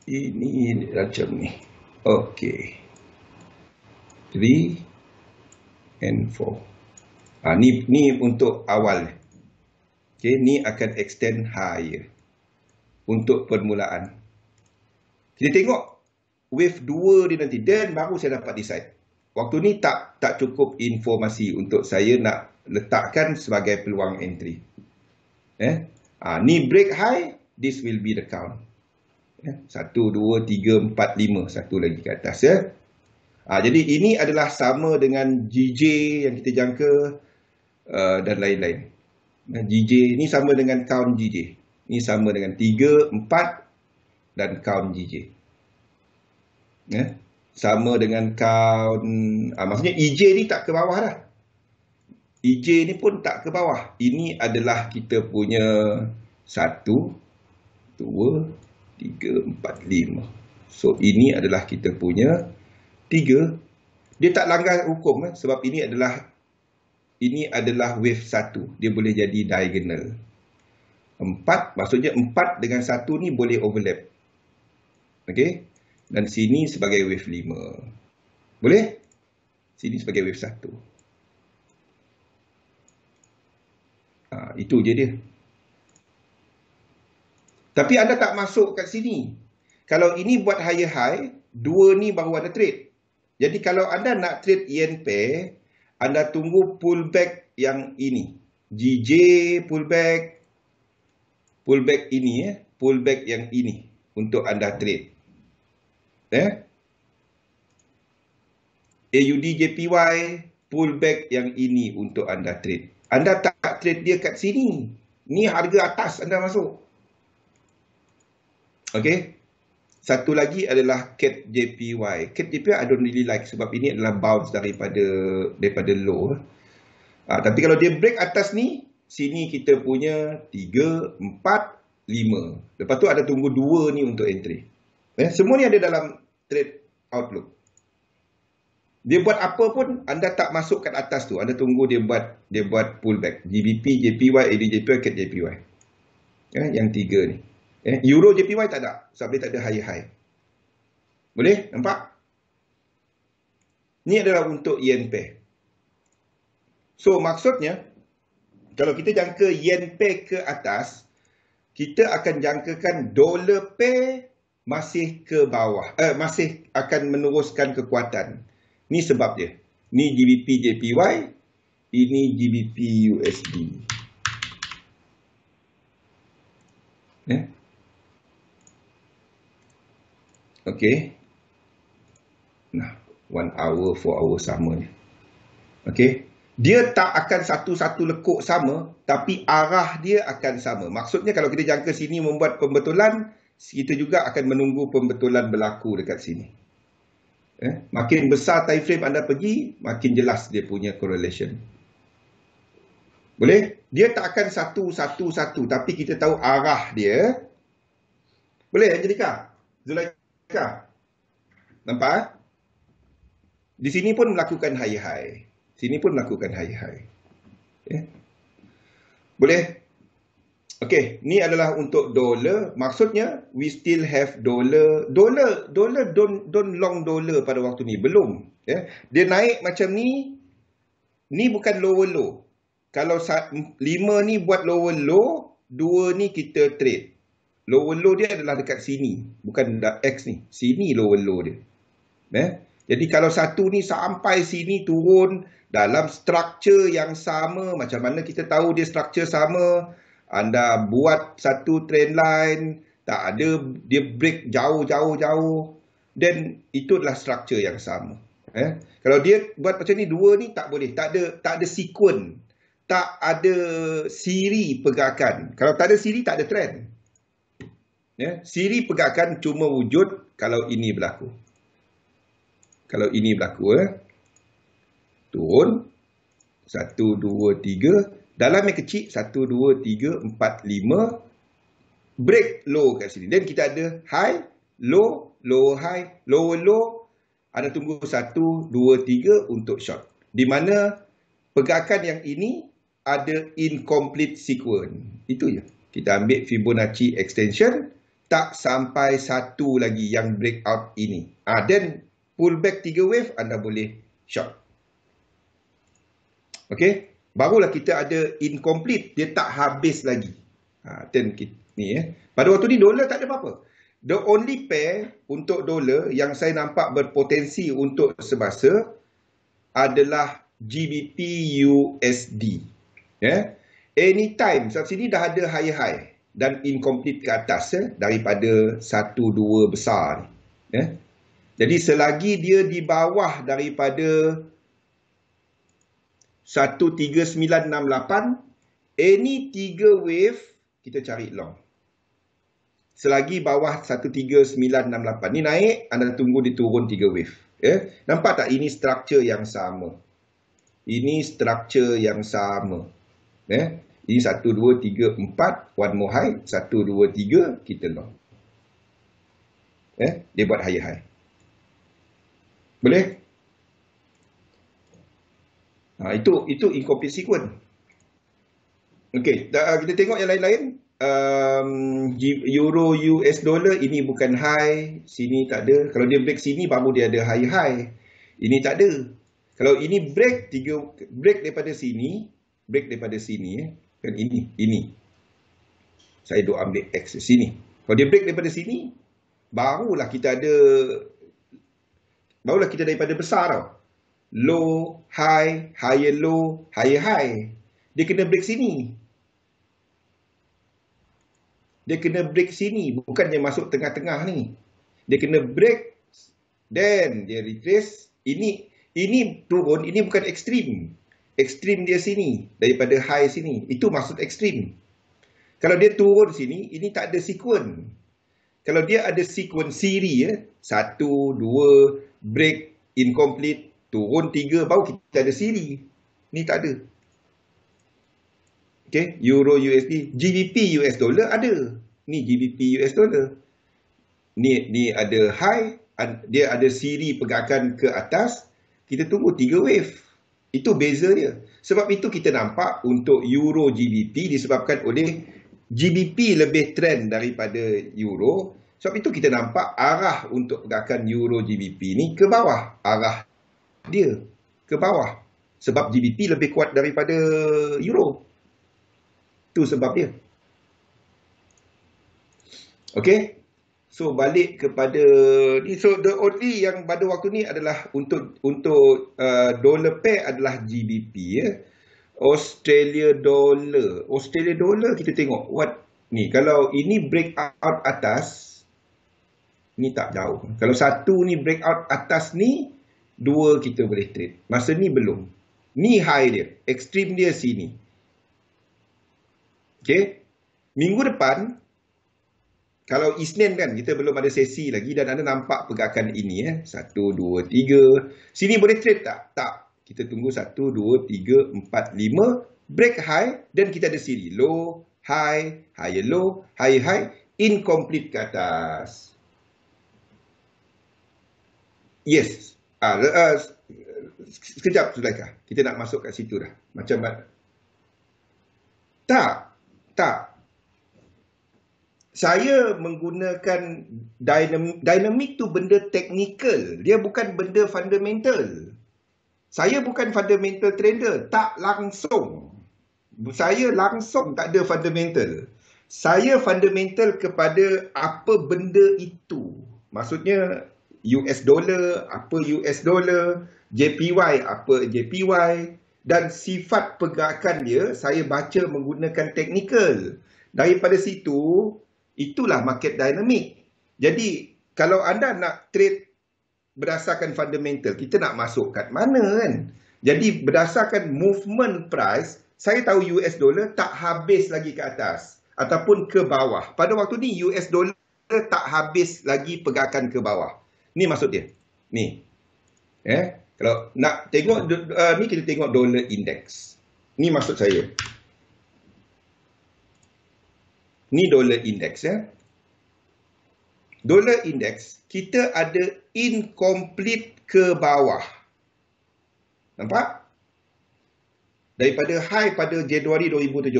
S1: Ini macam ni. Okey. 3 and 4. Ni untuk awal. Okay, ni akan extend higher. Untuk permulaan. Kita tengok wave 2 dia nanti. Then baru saya dapat decide. Waktu ni tak cukup informasi untuk saya nak letakkan sebagai peluang entry. Ni break high, this will be the count. 1, 2, 3, 4, 5. Satu lagi ke atas. Jadi ini adalah sama dengan GJ yang kita jangka dan lain-lain. GJ ni sama dengan count GJ. Ni sama dengan 3, 4 dan count GJ. Sama dengan count, maksudnya EJ ni tak ke bawah dah. EJ ni pun tak ke bawah. Ini adalah kita punya 1, 2, 3, 4, 5. So ini adalah kita punya 3. Dia tak langgar hukum sebab ini adalah wave 1. Dia boleh jadi diagonal. 4, maksudnya 4 dengan 1 ni boleh overlap. Okey? Dan sini sebagai wave 5. Boleh? Sini sebagai wave 1. Itu je dia. Tapi anda tak masuk kat sini. Kalau ini buat higher high, 2 ni baru ada trade. Jadi kalau anda nak trade yen pair, anda tunggu pullback yang ini. GJ pullback ini pullback yang ini untuk anda trade. AUD JPY pullback yang ini untuk anda trade. Anda tak trade dia kat sini. Ni harga atas anda masuk. Okey. Satu lagi adalah CAT JPY. CAT JPY I don't really like sebab ini adalah bounce daripada low. Tapi kalau dia break atas ni, sini kita punya 3, 4, 5. Lepas tu ada tunggu 2 ni untuk entry. Semua ni ada dalam trade outlook. Dia buat apa pun, anda tak masuk kat atas tu. Anda tunggu dia buat pullback. GBP, JPY, AUD JPY, CAT JPY. Yang 3 ni. Euro JPY tak ada. Sebab dia tak ada high-high. Boleh? Nampak? Ni adalah untuk yen pair. So, maksudnya, kalau kita jangka yen pair ke atas, kita akan jangkakan dollar pair masih ke bawah. Masih akan meneruskan kekuatan. Ni sebab dia. Ni GBP JPY. Ini GBP USD. Okey. Nah, 1 hour, 4 hour sama ni. Okey. Dia tak akan satu-satu lekuk sama, tapi arah dia akan sama. Maksudnya kalau kita jangka sini membuat pembetulan, kita juga akan menunggu pembetulan berlaku dekat sini. Makin besar time frame anda pergi, makin jelas dia punya correlation. Boleh? Dia tak akan satu-satu, tapi kita tahu arah dia. Boleh, Angelika? Zulaika? Nampak? Di sini pun melakukan high-high. Sini pun melakukan high-high. Boleh? Okey, ni adalah untuk dolar. Maksudnya, we still have dollar. Dollar don't long dollar pada waktu ni. Belum. Dia naik macam ni. Ni bukan lower low. Kalau 5 ni buat lower low, 2 ni kita trade. Lower low dia adalah dekat sini. Bukan X ni. Sini lower low dia. Jadi kalau 1 ni sampai sini turun dalam structure yang sama. Macam mana kita tahu dia structure sama? Anda buat satu trend line, tak ada, dia break jauh. Dan itu adalah structure yang sama. Kalau dia buat macam ni, 2 ni tak boleh. Tak ada sequence. Tak ada siri pergerakan. Kalau tak ada siri, tak ada trend. Siri pergerakan cuma wujud kalau ini berlaku. Kalau ini berlaku, turun, 1, 2, 3. Dalam yang kecil, 1, 2, 3, 4, 5. Break low kat sini. Dan kita ada high, low, lower high, lower low. Anda tunggu 1, 2, 3 untuk short. Di mana pergerakan yang ini ada incomplete sequence. Itu je. Kita ambil Fibonacci extension. Tak sampai satu lagi yang breakout ini. Dan pullback 3 wave, anda boleh short. Okey, barulah kita ada incomplete, dia tak habis lagi. Ni pada waktu ni dolar tak ada apa-apa. The only pair untuk dolar yang saya nampak berpotensi untuk sebasa adalah GBP USD. Anytime sebab sini dah ada higher high dan incomplete ke atas daripada 1-2 besar. Jadi selagi dia di bawah daripada 13968, any 3 wave kita cari long. Selagi bawah 13968 ni naik, anda tunggu dia turun 3 wave. Nampak tak ini struktur yang sama? Ini struktur yang sama. Ini 1 2 3 4, one more high, 1 2 3 kita long. Dia buat higher high. Boleh? Itu incomplete sequence. Okey, kita tengok yang lain-lain. Euro US dollar ini bukan high, sini tak ada. Kalau dia break sini baru dia ada high. Ini tak ada. Kalau ini break daripada sini, kan ini. Saya duk ambil X sini. Kalau dia break daripada sini, barulah kita daripada besar tau. Low, high, higher low, higher high. Dia kena break sini. Bukan dia masuk tengah-tengah ni. Dia kena break, then dia retrace. Ini turun, ini bukan ekstrim. Ekstrim dia sini, daripada high sini. Itu maksud ekstrim. Kalau dia turun sini, ini tak ada sequence. Kalau dia ada sequence siri, 1, 2, break, incomplete, turun 3, baru kita ada siri. Ni tak ada. Okay, Euro USD, GBP US dollar ada. Ni GBP US dollar. Ni ada high, dia ada siri pergerakan ke atas. Kita tunggu 3 wave. Itu beza dia. Sebab itu kita nampak untuk Euro GBP disebabkan oleh GBP lebih trend daripada Euro. Sebab itu kita nampak arah untuk pergerakan Euro GBP ni ke bawah. Arah dia ke bawah. Sebab GBP lebih kuat daripada Euro. Itu sebab dia. Okey. So balik kepada ni. So the only yang pada waktu ni adalah untuk dollar pair adalah GBP Australia dollar kita tengok ni kalau ini breakout atas ni tak jauh. Kalau satu ni breakout atas ni, 2 kita boleh trade. Masa ni belum. Ni high dia, ekstrim dia sini. Okey. Minggu depan, kalau Isnin kan, kita belum ada sesi lagi dan anda nampak pergerakan ini 1, 2, 3. Sini boleh trade tak? Tak. Kita tunggu 1, 2, 3, 4, 5. Break high dan kita ada siri. Low, high, higher low, higher high, incomplete ke atas. Yes. Sekejap Zulaikha. Kita nak masuk kat situ dah. Macam mana? Tak. Saya menggunakan dynamic tu benda teknikal. Dia bukan benda fundamental. Saya bukan fundamental trader. Tak langsung. Saya langsung tak ada fundamental. Saya fundamental kepada apa benda itu. Maksudnya US dollar, apa US dollar, JPY, apa JPY. Dan sifat pergerakan dia, saya baca menggunakan teknikal. Daripada situ, itulah market dynamic. Jadi, kalau anda nak trade berdasarkan fundamental, kita nak masuk kat mana kan? Jadi, berdasarkan movement price, saya tahu US dollar tak habis lagi ke atas. Ataupun ke bawah. Pada waktu ni, US dollar tak habis lagi pergerakan ke bawah. Ni maksud dia. Ni. Kalau nak tengok, ni kita tengok dollar index. Ni maksud saya. Ni dollar index Dollar index, kita ada incomplete ke bawah. Nampak? Daripada high pada Januari 2017,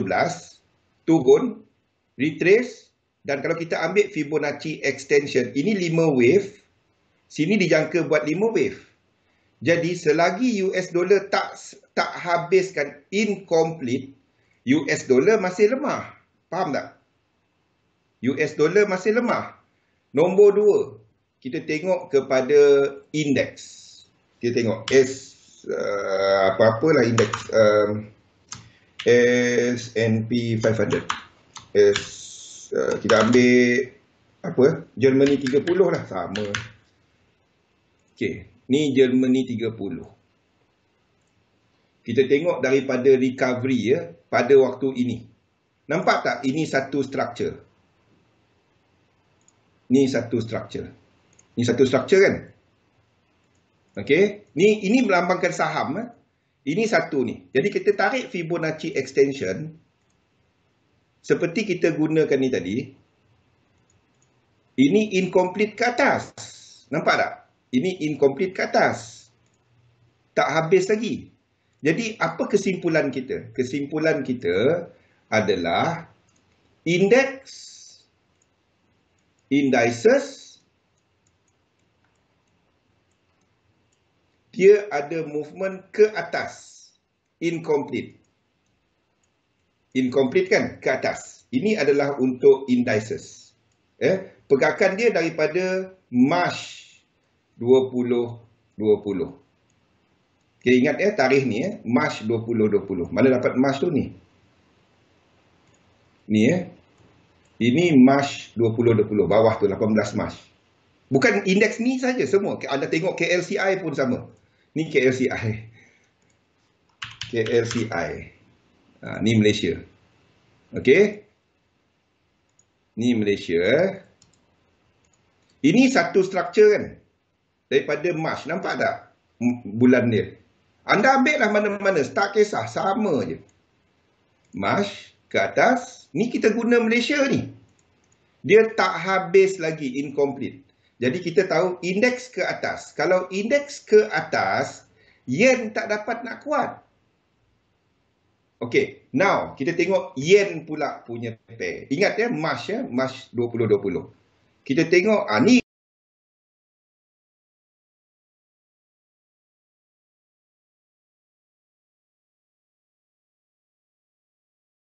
S1: turun, retrace, dan kalau kita ambil Fibonacci extension, ini 5 wave, sini dijangka buat 5 wave. Jadi selagi US dollar tak habiskan incomplete, US dollar masih lemah. Faham tak? US dollar masih lemah. Nombor dua, kita tengok kepada indeks. Kita tengok apa-apalah indeks S&P 500. Kita ambil apa? Germany 30 lah, sama. Okey, ni Germany 30. Kita tengok daripada recovery ya pada waktu ini. Nampak tak ini satu structure? Ni satu structure. Ni satu structure kan? Okey, ini melambangkan saham. Ini satu ni. Jadi kita tarik Fibonacci extension seperti kita gunakan ni tadi. Ini incomplete ke atas. Nampak tak? Ini incomplete ke atas. Tak habis lagi. Jadi apa kesimpulan kita? Kesimpulan kita adalah indices dia ada movement ke atas. Incomplete. Incomplete kan? Ke atas. Ini adalah untuk indices. Pergerakan dia daripada March 2020. Okay, ingat tarikh ni March 2020. Mana dapat March tu ni? Ni ini March 2020, bawah tu 18 March. Bukan indeks ni saja, semua. Anda tengok KLCI pun sama. Ni KLCI. KLCI. Ni Malaysia. Okey. Ni Malaysia. Ini satu structure kan? Daripada March. Nampak tak? Bulan dia. Anda ambil lah mana-mana. Tak kisah. Sama je. March ke atas. Ni kita guna Malaysia ni. Dia tak habis lagi. Incomplete. Jadi kita tahu indeks ke atas. Kalau indeks ke atas, yen tak dapat nak kuat. Okey. Now, kita tengok yen pula punya pair. Ingat March March 2020. Kita tengok, ni